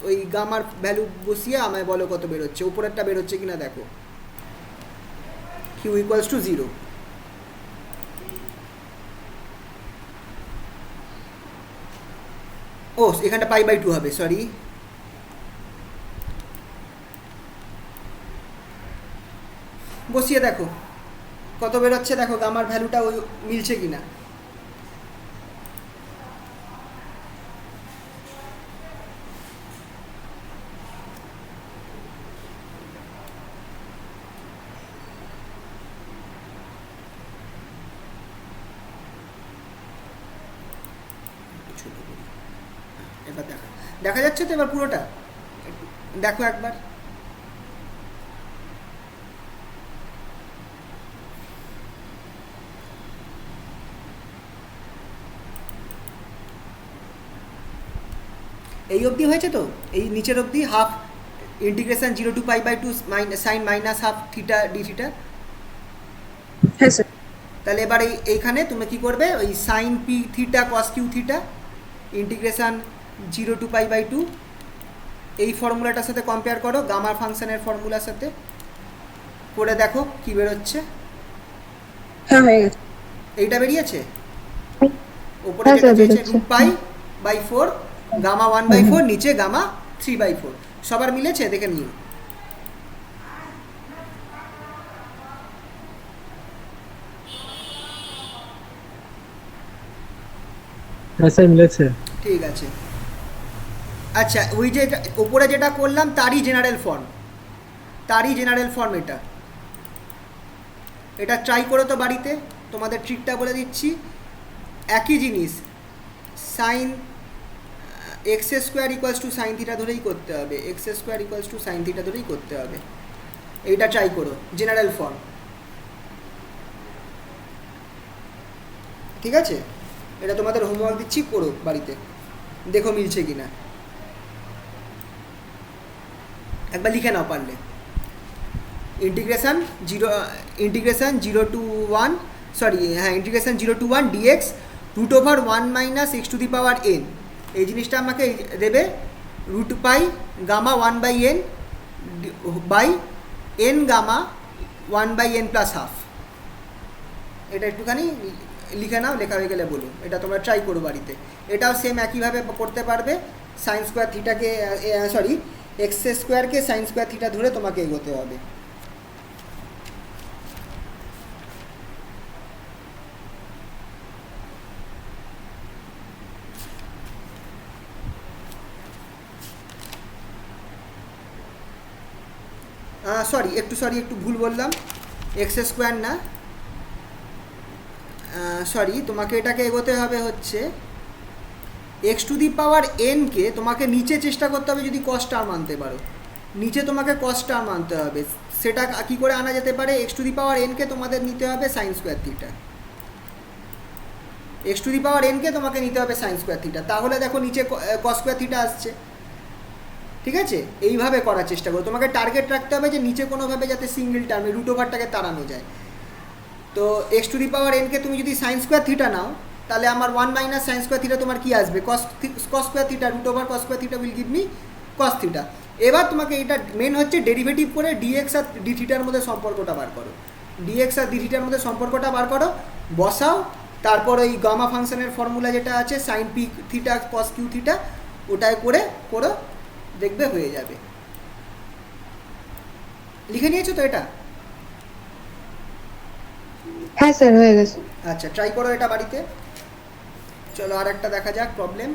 [SPEAKER 1] ওই গামার ভ্যালু বসিয়ে আমায় বলো কত বেরোচ্ছে, উপরেরটা বেরোচ্ছে কিনা দেখো, কিউ ইকুয়ালস টু জিরো। ও এখানটা পাই বাই টু হবে, সরি। বসিয়ে দেখো কত বেরোচ্ছে, দেখো গামার ভ্যালুটা ওই মিলছে কিনা। এবার দেখা যাচ্ছে তো এবার পুরোটা দেখো একবার। এই অবধি হয়েছে তো, এই নিচের অবধি half integration 0 to pi by two sine minus half theta D theta.
[SPEAKER 2] হ্যাঁ স্যার।
[SPEAKER 1] তাহলে এবার এইখানে তুমি কি করবে, ওই sine p theta cos q theta integration 0 to pi by two এই ফর্মুলাটার সাথে কম্পেয়ার করো, গামা ফাংশনের ফর্মুলার সাথে করে দেখো কি বেরোচ্ছে।
[SPEAKER 2] হ্যাঁ হয়ে গেছে।
[SPEAKER 1] এইটা বেরিয়েছে উপরে
[SPEAKER 2] হ্যাঁ
[SPEAKER 1] যেটা
[SPEAKER 2] স্যার,
[SPEAKER 1] চেয়েছে
[SPEAKER 2] বেরোচ্ছে।
[SPEAKER 1] Root pi by 4 gamma 1 by 4 নিচে গামা 3 বাই 4 সবার মিলেছে দেখে নিও।
[SPEAKER 3] হ্যাঁ স্যার মিলেছে।
[SPEAKER 1] ঠিক আছে। আচ্ছা ওই যে উপরে যেটা করলাম তারই জেনারেল ফর্ম, এটা এটা ট্রাই করো তো বাড়িতে, তোমাদের ট্রিকটা বলে দিচ্ছি। একই জিনিস sine x square equals to sine theta ধরেই করতে হবে, x square equals to sine theta ধরেই করতে হবে। এইটা ট্রাই করো জেনারেল ফর্ম, ঠিক আছে? এটা তোমাদের হোমওয়ার্ক দিচ্ছি, করো বাড়িতে, দেখো মিলছে কিনা। একবার লিখে নাও পারলে, ইন্টিগ্রেশন 0 টু 1 সরি হ্যাঁ integration 0 to 1 dx root over 1 minus x to the power n. এই জিনিসটা আমাকে দেবে root pi gamma 1 by n by n gamma 1 by n plus half. এটা একটুখানি লিখে নাও, লেখা হয়ে গেলে বলো। এটা তোমরা ট্রাই করো বাড়িতে, এটাও সেম একইভাবে করতে পারবে। সাইন স্কোয়ার থিটাকে সরি এক্স স্কোয়ারকে সাইন স্কোয়ার থিটা ধরে তোমাকে এগোতে হবে। একটু ভুল বললাম, এক্স স্কোয়ার না, সরি তোমাকে এটাকে এগোতে হবে হচ্ছে এক্স টু দি পাওয়ার এনকে তোমাকে নিচে চেষ্টা করতে হবে যদি কস টার্ম আনতে পারো, নিচে তোমাকে কস টার্ম আনতে হবে। সেটা কী করে আনা যেতে পারে, এক্স টু দি পাওয়ার এনকে তোমাদের নিতে হবে sine square theta, x to the power এনকে তোমাকে নিতে হবে সাইন স্কোয়ার থিটা, তাহলে দেখো নিচে কস স্কোয়ার থিটা আসছে। ঠিক আছে, এইভাবে করার চেষ্টা করো। তোমাকে টার্গেট রাখতে হবে যে নিচে কোনোভাবে যাতে সিঙ্গেল টার্মে রুট ওভারটাকে তাড়ানো যায়। তো এক্স টু দি পাওয়ার এনকে তুমি যদি সাইন স্কোয়ার থিটা নাও, তাহলে আমার 1 মাইনাস সাইন স্কোয়ার থিটা তোমার কি আসবে, cos square theta root over cos square theta will give me cos theta. এবার তোমাকে এটা মেন হচ্ছে ডেরিভেটিভ করে ডিএক্স আর ডি থিটার মধ্যে সম্পর্কটা বার করো, ডিএক্স আর ডি থিটার মধ্যে সম্পর্কটা বার করো, বসাও। তারপর ওই গামা ফাংশনের ফর্মুলা যেটা আছে sine p theta cos q theta, ওটাই করো, দেখবে হয়ে যাবে। লিখে নিয়েছো তো এটা?
[SPEAKER 2] হ্যাঁ স্যার হয়ে গেছে।
[SPEAKER 1] আচ্ছা ট্রাই করো এটা বাড়িতে। চলো আর একটা দেখা যাক প্রবলেম।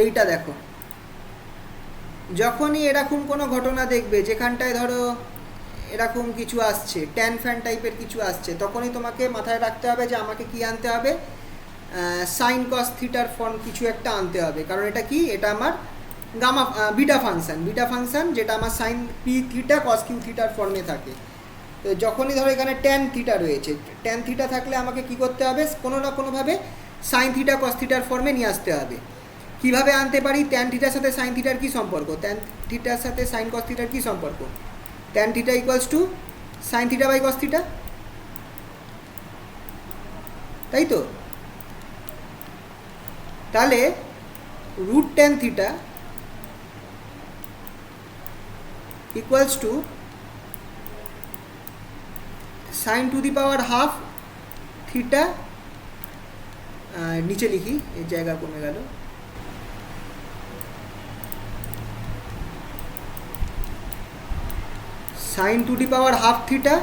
[SPEAKER 1] এইটা দেখো, যখনই এরকম কোনো ঘটনা দেখবে যেখানটায় ধরো এরকম কিছু আসছে, ট্যান ফ্যান টাইপের কিছু আসছে, তখনই তোমাকে মাথায় রাখতে হবে যে আমাকে কি আনতে হবে, সাইন কস থিটার ফর্ম কিছু একটা আনতে হবে, কারণ এটা কি, এটা আমার গামা বিটা ফাংশন যেটা আমার sine p theta cos q থিটার ফর্মে থাকে। তো যখনই ধরো এখানে ট্যান থিটা রয়েছে, ট্যান থিটা থাকলে আমাকে কি করতে হবে, কোনো না কোনোভাবে সাইন থিটা কস থিটার ফর্মে নিয়ে আসতে হবে। কীভাবে আনতে পারি, ট্যান থিটার সাথে সাইন থিটার কী সম্পর্ক, ট্যান থিটার সাথে সাইন কস থিটার কী সম্পর্ক, tan theta equals to sine theta by cos theta, তাই তো? তাহলে root tan theta equals to sine to the power half theta, নিচে লিখি, এর জায়গা কমে গেল, sine to the power half theta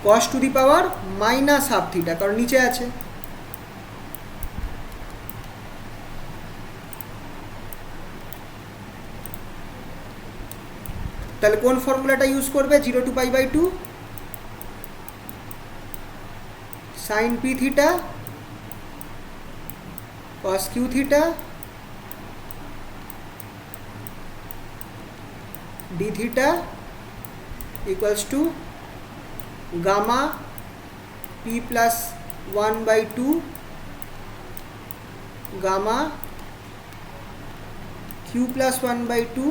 [SPEAKER 1] cos to the power minus half theta, কারণ নিচে আছে। তাহলে কোন ফর্মুলাটা ইউজ করবে, 0 to π/2 sine p theta cos q theta D theta equals to gamma p plus 1/2 gamma q plus 1/2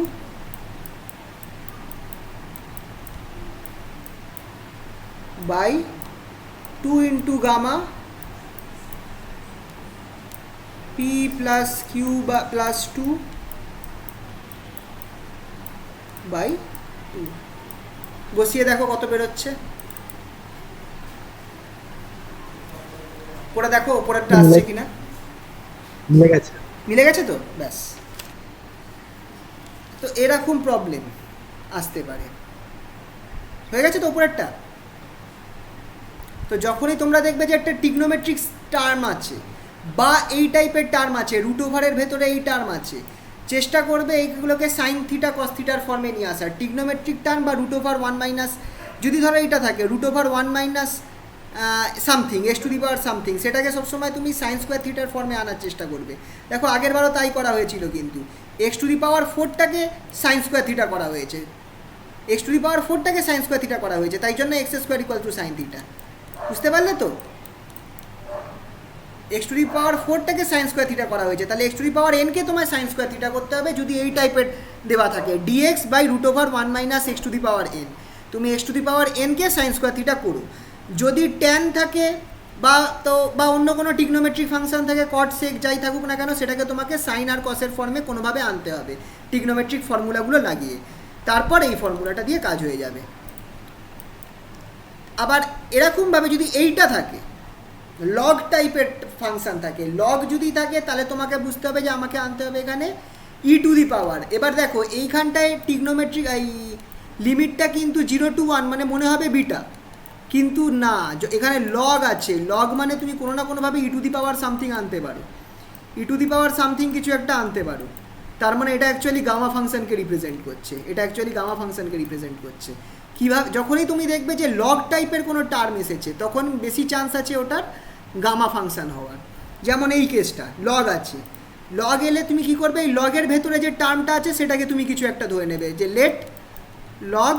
[SPEAKER 1] by 2 into gamma p plus q plus 2 by 2। বসিয়ে দেখো কত বেরোচ্ছে, ওটা দেখো ওপরেরটা আসছে কিনা, মিলে গেছে তো, ব্যাস। তো এরকম প্রবলেম আসতে পারে, হয়ে গেছে তো উপরেরটা। তো যখনই তোমরা দেখবে যে একটা টিগনোমেট্রিক টার্ম আছে বা এই টাইপের টার্ম আছে, রুট ওভারের ভেতরে এই টার্ম আছে, চেষ্টা করবে এইগুলোকে সাইন থিটা কস থিটার ফর্মে নিয়ে আসার। টিগনোমেট্রিক টার্ম বা রুট ওভার 1 মাইনাস, যদি ধরো এইটা থাকে root over 1 minus something x to the power something, সেটাকে সবসময় তুমি সাইন স্কোয়ার থিটার ফর্মে আনার চেষ্টা করবে। দেখো আগের বারও তাই করা হয়েছিল, কিন্তু এক্স টু দি পাওয়ার 4টাকে সাইন স্কোয়ার থিটা করা হয়েছে, এক্স টু দি পাওয়ার 4টাকে সাইন স্কোয়ার থিটা করা হয়েছে, তাই জন্য x square equal to sine theta. বুঝতে পারলে তো, এক্স টু দি পাওয়ার 4টাকে সাইন স্কোয়ার থিটা করা হয়েছে, তাহলে এক্স টু দি পাওয়ার এনকে তোমায় সাইন স্কোয়ার থিটা করতে হবে যদি এই টাইপের দেওয়া থাকে, dx by root over 1 minus x to the power n. তুমি এক্স টু দি পাওয়ার এনকে সাইন স্কোয়ার থিটা করো। যদি ট্যান থাকে বা অন্য কোনো টিগনোমেট্রিক ফাংশন থাকে, কট সেক যাই থাকুক না কেন, সেটাকে তোমাকে সাইন আর কসের ফর্মে কোনোভাবে আনতে হবে টিগনোমেট্রিক ফর্মুলাগুলো লাগিয়ে, তারপর এই ফর্মুলাটা দিয়ে কাজ হয়ে যাবে। আবার এরকমভাবে যদি এইটা থাকে, লগ টাইপের ফাংশন থাকে, লগ যদি থাকে, তাহলে তোমাকে বুঝতে হবে যে আমাকে আনতে হবে এখানে ই টু দি পাওয়ার। এবার দেখো এইখানটায় টিগনোমেট্রিক এই লিমিটটা কিন্তু 0 to 1 মানে মনে হবে বিটা, কিন্তু না, এখানে লগ আছে, লগ মানে তুমি কোনো না কোনোভাবে ই টু দি পাওয়ার সামথিং আনতে পারো, ই টু দি পাওয়ার সামথিং কিছু একটা আনতে পারো। তার মানে এটা অ্যাকচুয়ালি গামা ফাংশনকে রিপ্রেজেন্ট করছে, এটা অ্যাকচুয়ালি গামা ফাংশনকে রিপ্রেজেন্ট করছে। কীভাবে, যখনই তুমি দেখবে যে লগ টাইপের কোনো টার্ম এসেছে, তখন বেশি চান্স আছে ওটার গামা ফাংশন হওয়ার। যেমন এই কেসটা লগ আছে, লগ এলে তুমি কি করবে, এই লগের ভেতরে যে টার্মটা আছে সেটাকে তুমি কিছু একটা ধরে নেবে, যে লেট লগ,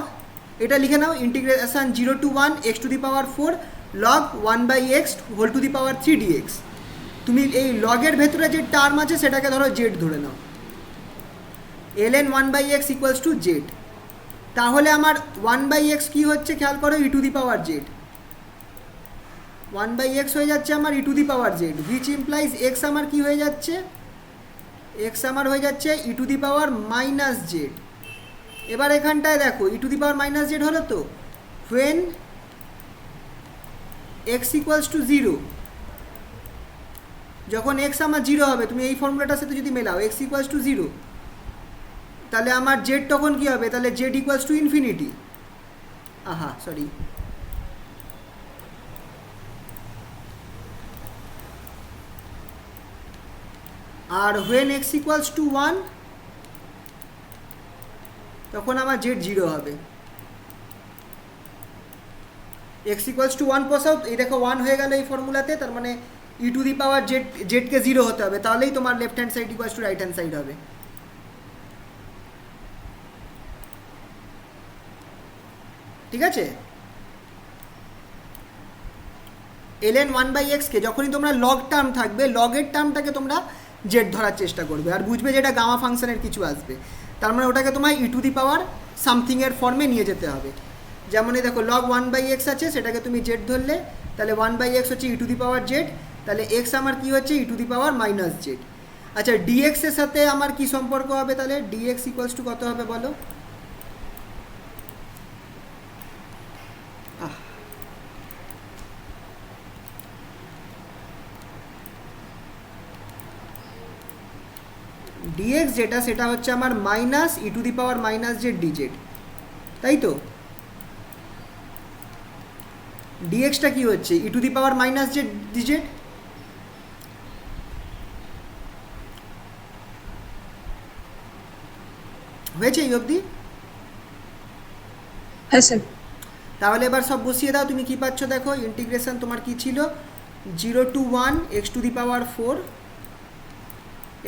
[SPEAKER 1] এটা লিখে নাও, integration 0 to 1 x to the power 4 log 1/x whole to the power 3 dx। তুমি এই লগের ভেতরে যে টার্ম আছে সেটাকে ধরো জেড ধরে নাও, ln 1/x equals to Z. তাহলে আমার 1/x কী হচ্ছে খেয়াল করো, ই to the power Z, 1/x হয়ে যাচ্ছে আমার e to the power z, which implies x আমার কী হয়ে যাচ্ছে, এক্স আমার হয়ে যাচ্ছে e to the power minus z. এবার এখানটায় দেখো e to the power minus z হলো তো, হোয়েন এক্স ইকুয়ালস টু 0, যখন এক্স আমার 0 হবে, তুমি এই ফর্মুলাটার সাথে যদি মেলাও এক্স ইকুয়ালস টু 0, তাহলে আমার জেড তখন কী হবে, তাহলে z equals to infinity, sorry, আর হোয়েন এক্স ইকুয়ালস টু 1, তখন আমার জেড 0 হবে। এক্স ইকুয়ালস টু 1 বসাও, এই দেখো 1 হয়ে গেল এই ফর্মুলাতে, তার মানে ই টু দি পাওয়ার জেড, জেডকে 0 হতে হবে, তাহলেই তোমার left hand side equals to right hand side হবে। ঠিক আছে, ln 1/x-কে যখনই তোমরা লগ টার্ম থাকবে, লগের টার্মটাকে তোমরা জেড ধরার চেষ্টা করবে, আর বুঝবে যে এটা গামা ফাংশনের কিছু আসবে, তার মানে ওটাকে তোমায় ই টু দি পাওয়ার সামথিংয়ের ফর্মে নিয়ে যেতে হবে। যেমন এই দেখো লগ 1/x আছে, সেটাকে তুমি জেড ধরলে, তাহলে 1/x হচ্ছে e to the power z, তাহলে এক্স আমার কি হচ্ছে e to the power minus z. আচ্ছা ডিএক্স এর সাথে আমার কি সম্পর্ক হবে, তাহলে ডিএক্স ইকুয়ালস টু কত হবে বলো? ডিএক্স যেটা, সেটা হচ্ছে আমার minus e to the power minus z dz, তাই তো? ডিএক্সটা কি হচ্ছে e to the power minus z dz. হয়েছে এই অবধি?
[SPEAKER 2] হ্যাঁ স্যার।
[SPEAKER 1] তাহলে এবার সব বসিয়ে দাও, তুমি কি পাচ্ছ দেখো, ইন্টিগ্রেশন তোমার কি ছিল, 0 to 1 x to the power 4,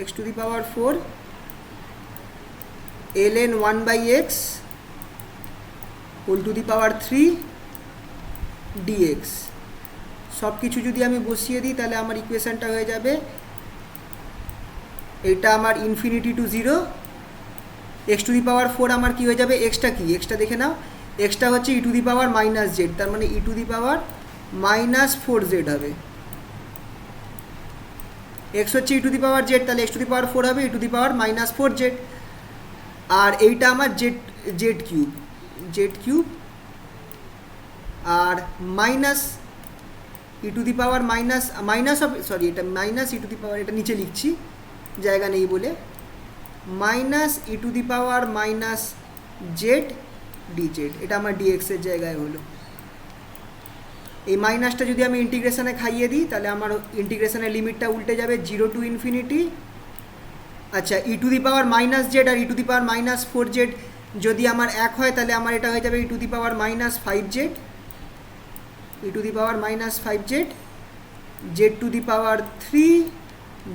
[SPEAKER 1] x to the power 4 ln 1/x whole to the power 3 dx। সব কিছু যদি আমি বসিয়ে দিই তাহলে আমার ইকুয়েশনটা হয়ে যাবে, এটা আমার infinity to 0, x to the power 4 আমার কি হয়ে যাবে, এক্সটা কি, এক্সটা দেখে নাও, এক্সটা হচ্ছে e to the power minus z, তার মানে ই to the power minus 4z হবে। এক্স হচ্ছে e to the power z, তাহলে এক্স টু দি পাওয়ার 4 হবে ই to the power minus 4z, আর এইটা আমার z, z cube, z cube, আর minus e to the power minus minus of, sorry এটা minus e to the power, এটা নিচে লিখছি জায়গা নেই বলে, minus e to the power minus z dz, এটা আমার ডিএক্সের জায়গায় হলো। এই মাইনাসটা যদি আমি ইন্টিগ্রেশনে খাইয়ে দিই তাহলে আমার ইন্টিগ্রেশনের লিমিটটা উল্টে যাবে, 0 টু ইনফিনিটি। আচ্ছা e to the power minus z আর e to the power minus 4z যদি আমার এক হয় তাহলে আমার এটা হয়ে যাবে e to the power minus 5z, e to the power minus 5z, z to the power 3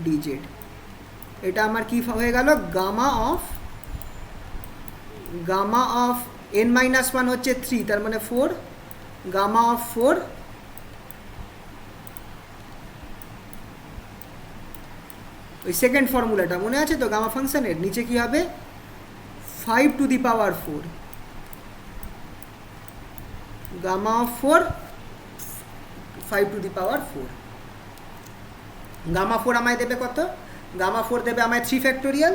[SPEAKER 1] dz. এটা আমার কি হয়ে গেল, গামা অফ n-1 হচ্ছে 3, তার মানে 4, গামা অফ 4 ওই সেকেন্ড ফর্মুলাটা মনে আছে তো গামা ফাংশনের, নিচে কি হবে 5 to the power 4, gamma of 4 5 to the power 4, gamma 4 আমায় দেবে কত, গামা 4 দেবে আমায় 3 factorial,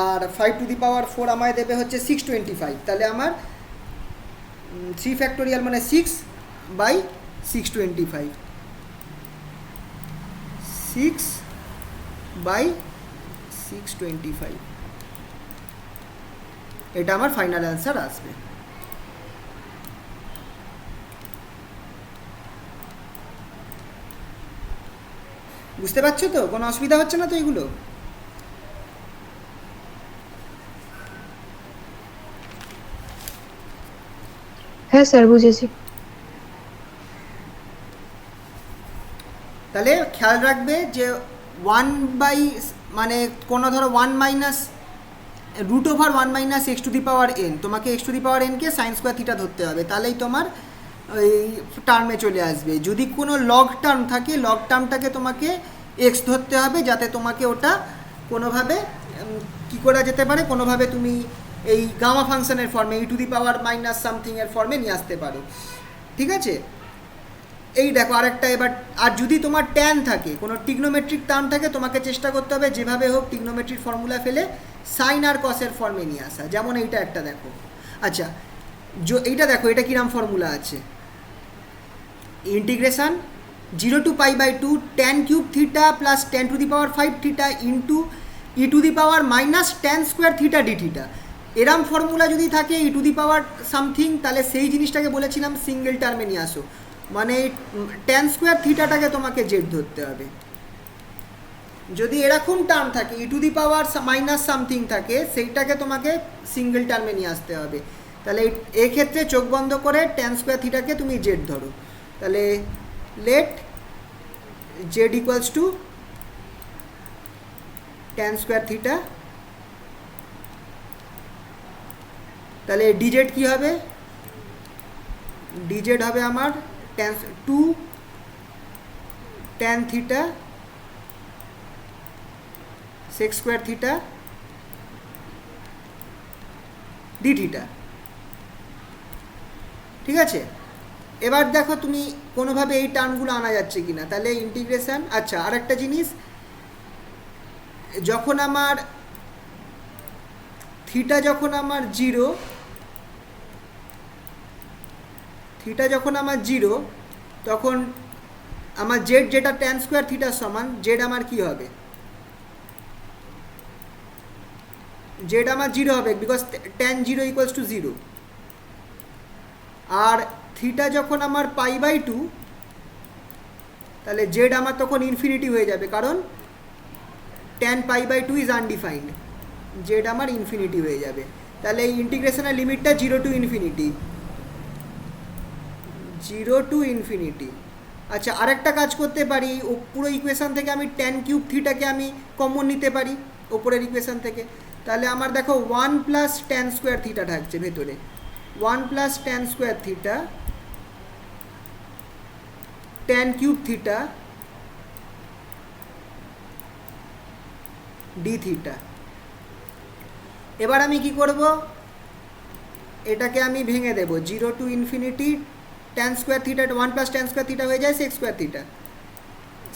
[SPEAKER 1] R 5 to the power 4 আমায় দেবে হচ্ছে 625, তাহলে আমার 3 ফ্যাক্টোরিয়াল মানে 6/625, 6/625, এটা আমার ফাইনাল অ্যান্সার আসবে। বুঝতে পারছো তো, কোনো অসুবিধা হচ্ছে না তো এগুলো?
[SPEAKER 2] হ্যাঁ স্যার বুঝেছি।
[SPEAKER 1] তাহলে খেয়াল রাখবে যে 1 বাই মানে কোনো ধরো 1 minus root over 1 minus x to the power n, তোমাকে এক্স টু দি পাওয়ার এনকে সাইন স্কোয়ার থিটা ধরতে হবে, তাহলেই তোমার ওই টার্মে চলে আসবে। যদি কোনো লগ টার্ম থাকে, লগ টার্মটাকে তোমাকে এক্স ধরতে হবে, যাতে তোমাকে ওটা কোনোভাবে কী করা যেতে পারে, কোনোভাবে তুমি এই গামা ফাংশনের ফর্মে ই টু দি পাওয়ার মাইনাস সামথিংয়ের ফর্মে নিয়ে আসতে পারো। ঠিক আছে, এই দেখো আরেকটা এবার, আর যদি তোমার ট্যান থাকে, কোনো টিগনোমেট্রিক টার্ম থাকে, তোমাকে চেষ্টা করতে হবে যেভাবে হোক টিগনোমেট্রিক ফর্মুলা ফেলে সাইন আর কসের ফর্মে নিয়ে আসা। যেমন এইটা একটা দেখো, আচ্ছা এইটা দেখো, এটা কিরাম ফর্মুলা আছে, integration 0 to π/2 tan cube theta plus tan two the power 5 theta into E to the power minus tan square theta D theta. এরম ফর্মুলা যদি থাকে e to the power something, তাহলে সেই জিনিসটাকে বলেছিলাম সিঙ্গেল টার্মে নিয়ে আসো, মানে tan স্কোয়ার থিটাটাকে তোমাকে জেড ধরতে হবে। যদি এরকম টার্ম থাকে e to the power minus something থাকে, সেইটাকে তোমাকে সিঙ্গেল টার্মে নিয়ে আসতে হবে। তাহলে এই ক্ষেত্রে চোখ বন্ধ করে ট্যান স্কোয়ার থিটাকে তুমি জেড ধরো, তাহলে let z equals to tan square theta. তাহলে ডিজেড কি হবে? ডিজেড হবে আমার tan 2 tan theta sec square theta D theta. ঠিক আছে, এবার দেখো তুমি কোনোভাবে এই টার্মগুলো আনা যাচ্ছে কিনা। তাহলে ইন্টিগ্রেশন, আচ্ছা আর একটা জিনিস, যখন আমার থিটা যখন আমার জিরো, থিটা যখন আমার জিরো, তখন আমার জেড যেটা ট্যান স্কোয়ার থিটার সমান, জেড আমার কি হবে? জেড আমার জিরো হবে, because tan zero equals to zero. আর থিটা যখন আমার পাই বাই টু, তাহলে জেড আমার তখন ইনফিনিটি হয়ে যাবে, কারণ tan pi by two is undefined, Z আমার ইনফিনিটি হয়ে যাবে। তাহলে এই ইন্টিগ্রেশনের লিমিটটা 0 টু ইনফিনিটি, 0 টু ইনফিনিটি। আচ্ছা আরেকটা কাজ করতে পারি, ও পুরো ইকুয়েশান থেকে আমি ট্যান কিউব থিটাকে আমি কমন নিতে পারি ওপরের ইকুয়েশান থেকে। তাহলে আমার দেখো 1 প্লাস ট্যান স্কোয়ার থিটা থাকছে ভেতরে, 1 plus tan square theta tan cube theta D theta. এবার আমি কি করব, এটাকে আমি ভেঙে দেব, 0 to infinity tan square theta, 1 plus tan square theta হয়ে যায় sec square theta,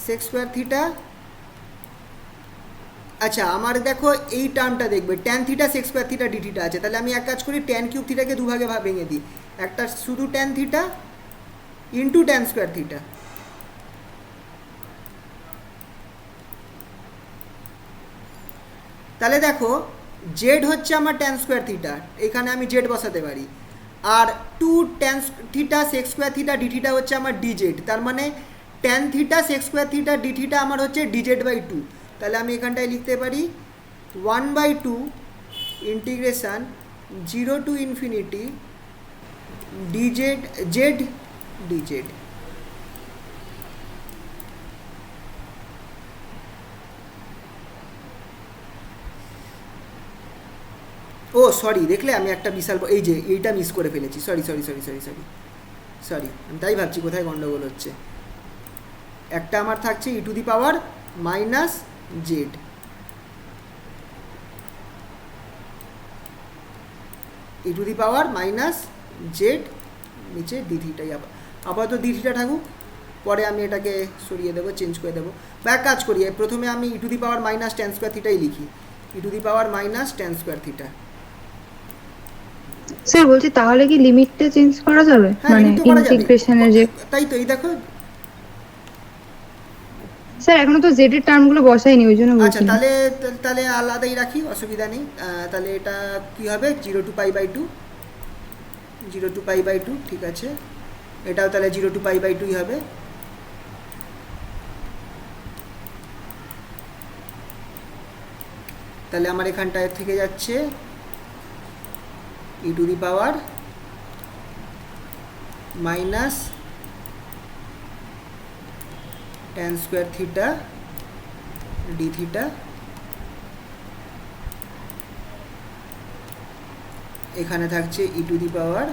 [SPEAKER 1] sec square theta. আচ্ছা আমার দেখো এই টার্মটা দেখবে tan theta sec square theta D theta আছে, তাহলে আমি এক কাজ করি, ট্যান কিউব থিটাকে দুভাগে ভেঙে দিই, একটা শুধু tan theta into tan square theta. তাহলে দেখো জেড হচ্ছে আমার ট্যান স্কোয়ার থিটা, এখানে আমি জেড বসাতে পারি, আর 2 tan theta sec square theta D theta হচ্ছে আমার ডিজেড, তার মানে tan theta sec square theta D theta আমার হচ্ছে ডিজেড বাই 2। তাহলে আমি এখানটায় লিখতে পারি 1/2 integration 0 to infinity DZ Z DZ. ও সরি, দেখলে আমি একটা বিশাল এই যে এইটা মিস করে ফেলেছি, sorry sorry sorry sorry sorry sorry, আমি তাই ভাবছি কোথায় গন্ডগোল হচ্ছে। একটা আমার থাকছে e to the power minus z, e to the power minus z, নিচে ডি থিটাই আপাতত ডি থিটা থাকুক, পরে আমি এটাকে সরিয়ে দেবো, চেঞ্জ করে দেবো। বা এক কাজ করি, প্রথমে আমি e to the power minus tan square থিটাই লিখি, e to the power minus tan square theta.
[SPEAKER 2] Sir বলছি তাহলে কি লিমিটটা চেঞ্জ করা যাবে, মানে ইন্টিগ্রেশনের যে?
[SPEAKER 1] তাই তো, এই দেখো
[SPEAKER 2] স্যার এখনো তো জেড এর টার্মগুলো বসাইনি, ওই জন্য
[SPEAKER 1] আচ্ছা
[SPEAKER 2] বলছি।
[SPEAKER 1] তাহলে তাহলে আলাদাই রাখি, অসুবিধা নেই। তাহলে এটা কি হবে, 0 to pi by 2, 0 to pi by 2, ঠিক আছে। এটাও তাহলে 0 টু পাই বাই 2ই হবে। তাহলে আমার এখানটায় থেকে যাচ্ছে e to the power minus tan square theta D theta, এখানে থাকছে e to the power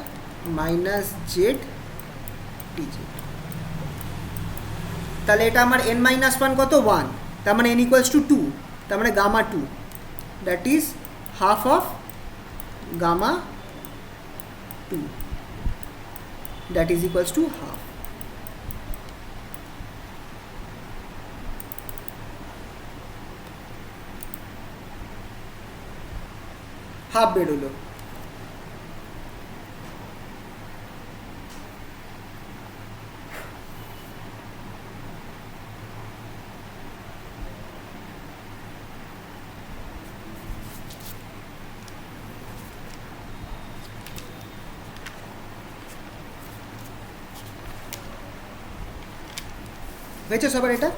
[SPEAKER 1] minus z d z. তাহলে এটা আমার n মাইনাস 1 কত, 1, তার মানে n ইকুয়ালস টু 2, তার মানে gamma 2, that is half of gamma 2, that is equals to half. Half বেরোলো। হয়েছে সবার? এটা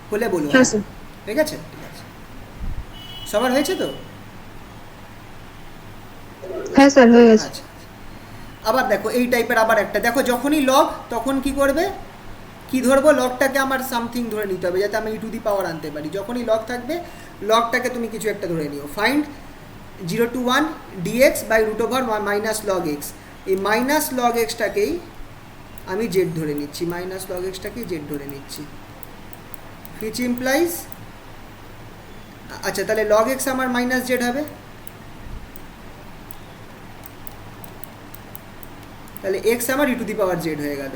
[SPEAKER 1] হলে বলো।
[SPEAKER 2] হ্যাঁ স্যার।
[SPEAKER 1] ঠিক আছে, ঠিক আছে, সবার হয়েছে তো?
[SPEAKER 2] হ্যাঁ স্যার হয়ে গেছে।
[SPEAKER 1] আচ্ছা, আবার দেখো এই টাইপের আবার একটা দেখো, যখনই লগ তখন কি করবে, কি ধরবো, লগটাকে আমার সামথিং ধরে নিতে হবে যাতে আমি ই টু দি পাওয়ার আনতে পারি। যখনই লগ থাকবে লগটাকে তুমি কিছু একটা ধরে নিও। Find 0 to 1 dx by root over minus log X. এই মাইনাস লগ এক্সটাকেই আমি জেড ধরে নিচ্ছি, মাইনাস লগ এক্সটাকেই জেড ধরে নিচ্ছি, হুইচ ইমপ্লাইজ, আচ্ছা তাহলে লগ এক্স আমার মাইনাস জেড হবে, তাহলে এক্স আমার e to the power Z হয়ে গেল।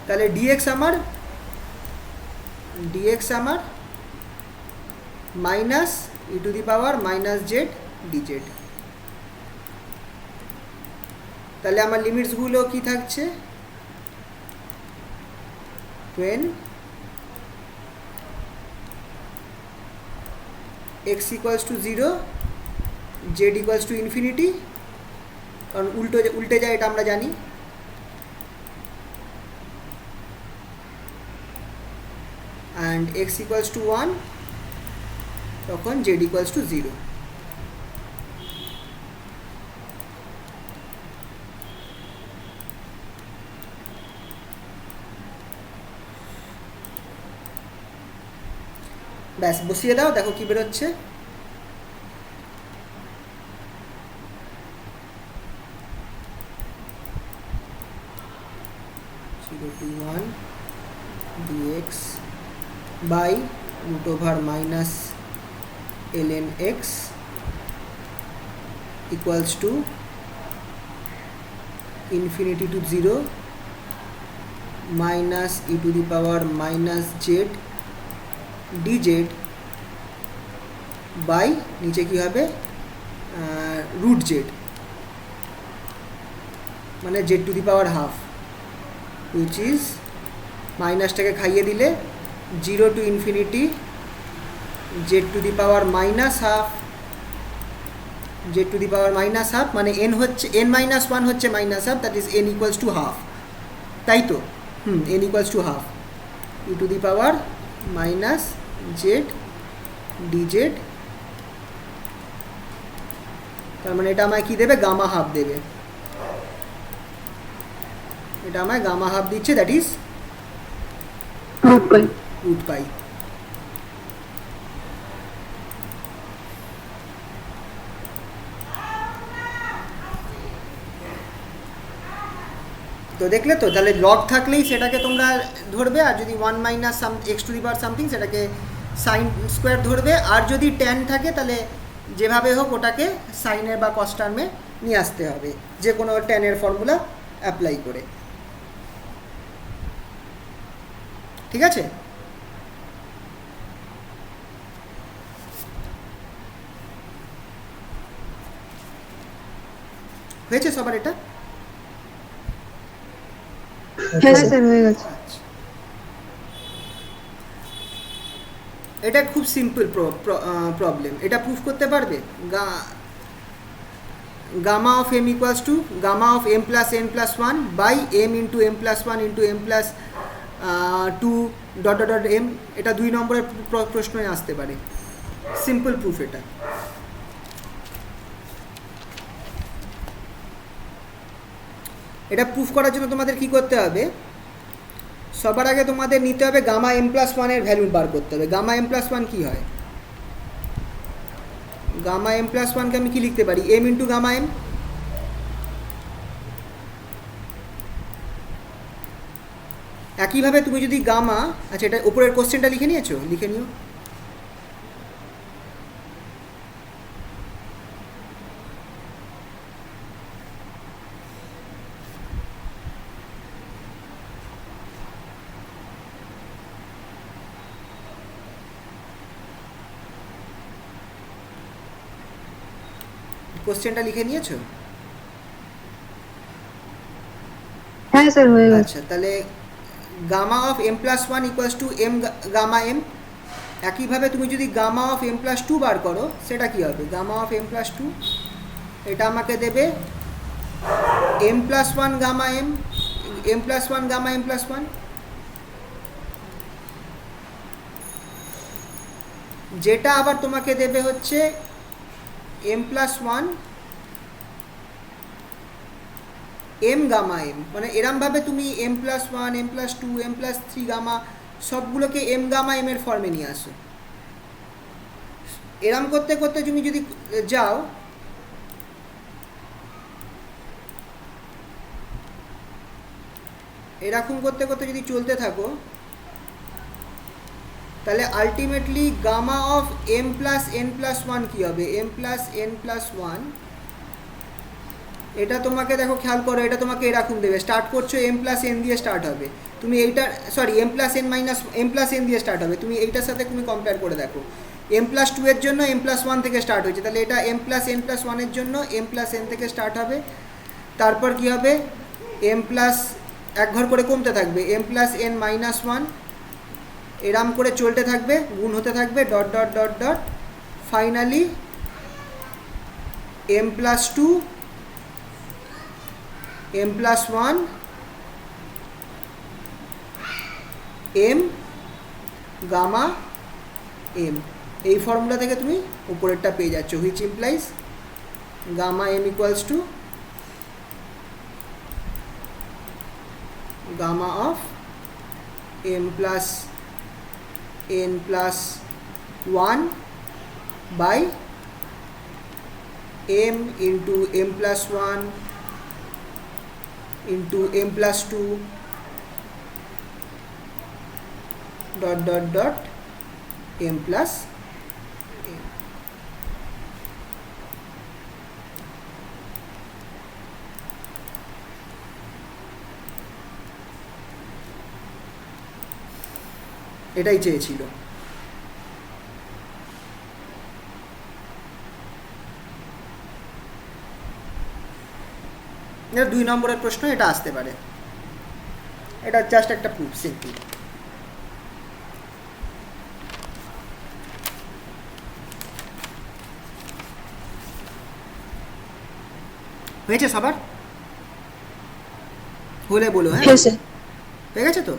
[SPEAKER 1] তাহলে ডিএক্স আমার minus e to the power minus z DZ. তাহলে আমার লিমিটসগুলো কি থাকছে, when x equals to 0 z equals to infinity, কারণ উল্টে যায় এটা আমরা জানি, and x equals to 1 তখন z equals to 0। ব্যাস বসিয়ে দাও, দেখো কি বেরোচ্ছে। 0 to 1 dx by root over minus ln x equals to infinity to 0 minus e to the power minus z dz by নিচে কি হবে root z মানে z to the power half, which is মাইনাসটাকে খাইয়ে দিলে 0 to infinity z to the power minus half, z to the power minus half মানে n হচ্ছে n minus 1 হচ্ছে minus half, that is n equals to half, তাই তো n equals to half e to the power minus z dz, তার মানে এটা আমায় কি দেবে, গামা হাফ দেবে, এটা আমায় গামা হাফ দিচ্ছে, দ্যাট ইজ রুট পাই। তো দেখলে তো, তাহলে লগ থাকলেই সেটাকে তোমরা ধরবে, আর যদি 1 minus x to the power something সেটাকে সাইন স্কোয়ার ধরবে, আর যদি ট্যান থাকে তাহলে যেভাবে হোক ওটাকে সাইনের বা কস টার্মে নিয়ে আসতে হবে, যে কোনো ট্যানের ফর্মুলা অ্যাপ্লাই করে। ঠিক আছে, হয়েছে সবার এটা?
[SPEAKER 2] হ্যাঁ স্যার হয়ে গেছে।
[SPEAKER 1] এটা খুব সিম্পল প্রবলেম, এটা প্রুফ করতে পারবে। Gamma of M equals to gamma of M plus N plus 1 by M into M plus 1 into M plus 2 dot dot dot M, এটা 2 নম্বরের প্রশ্নই আসতে পারে। সিম্পল প্রুফ এটা। এটা প্রুফ করার জন্য তোমাদের কি করতে হবে, সবার আগে তোমাদের নিতে হবে গামা এম প্লাস 1 এর ভ্যালু বার করতে হবে। গামা এম প্লাস 1 কী হয়, গামা এম প্লাস 1কে আমি কি লিখতে পারি, এম ইন্টু গামা এম। একইভাবে তুমি যদি গামা, আচ্ছা এটা উপরের কোশ্চেনটা লিখে নিয়েছো, লিখে নিও। কোশ্চেনটা লিখে নিয়েছো?
[SPEAKER 2] হ্যাঁ স্যার হয়ে গেছে।
[SPEAKER 1] আচ্ছা, তাহলে gamma of M plus 1 equals to M gamma M. একইভাবে তুমি যদি গামা অফ এম প্লাস 2 বার করো, সেটা কি হবে, গামা অফ এম প্লাস 2, এটা আমাকে দেবে M plus 1 gamma M, M plus 1 gamma M plus 1, যেটা আবার তোমাকে দেবে হচ্ছে m+1 m গামা m, মানে এরমভাবে তুমি m+1 m+2 m+3 গামা সবগুলোকে m গামা m এর ফর্মে নিয়ে আসো। এরম করতে করতে তুমি যদি যাও এরকম করতে করতে যদি চলতে থাকো, তাহলে আলটিমেটলি গামা অফ m+n+1 কি হবে, m+n+1, এটা তোমাকে দেখো খেয়াল করো, এটা তোমাকে এরকম দেবে, স্টার্ট করছো m+n দিয়ে স্টার্ট হবে, তুমি এইটা সরি m+n দিয়ে স্টার্ট হবে, তুমি এইটার সাথে তুমি কম্পেয়ার করে দেখো, m+2 এর জন্য m+1 থেকে স্টার্ট হয়েছে, তাহলে এটা m+n+1 এর জন্য m+n থেকে স্টার্ট হবে, তারপর কি হবে এক ঘর করে কমতে থাকবে m+n-1, এরাম করে চলতে থাকবে, গুণ হতে থাকবে, dot dot dot dot, finally m+2 m+1 m gamma m, এই ফর্মুলা থেকে তুমি উপরেরটা পেয়ে যাচ্ছ, which implies gamma m equals to gamma of m+n+1 by m into m+1 into m+2 dot dot dot m+n। এটাই চেয়েছিল। এটা 2 নম্বরের প্রশ্ন, এটা আসতে পারে, এটা জাস্ট একটা প্রুফ সিম্পল। হয়েছে সবার? হলে বলো। হ্যাঁ
[SPEAKER 2] স্যার।
[SPEAKER 1] হয়ে গেছে তো?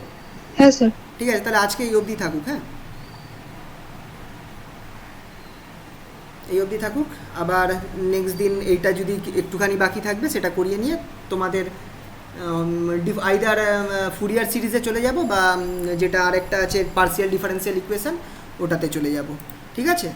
[SPEAKER 2] হ্যাঁ স্যার।
[SPEAKER 1] ঠিক আছে, তাহলে আজকে এই অবধি থাকুক। হ্যাঁ, এই অবধি থাকুক, আবার নেক্সট দিন এইটা যদি একটুখানি বাকি থাকবে সেটা করিয়ে নিয়ে তোমাদের আইদার ফুরিয়ার সিরিজে চলে যাব, বা যেটা আরেকটা আছে পার্সিয়াল ডিফারেন্সিয়াল ইকুয়েশন, ওটাতে চলে যাব। ঠিক আছে?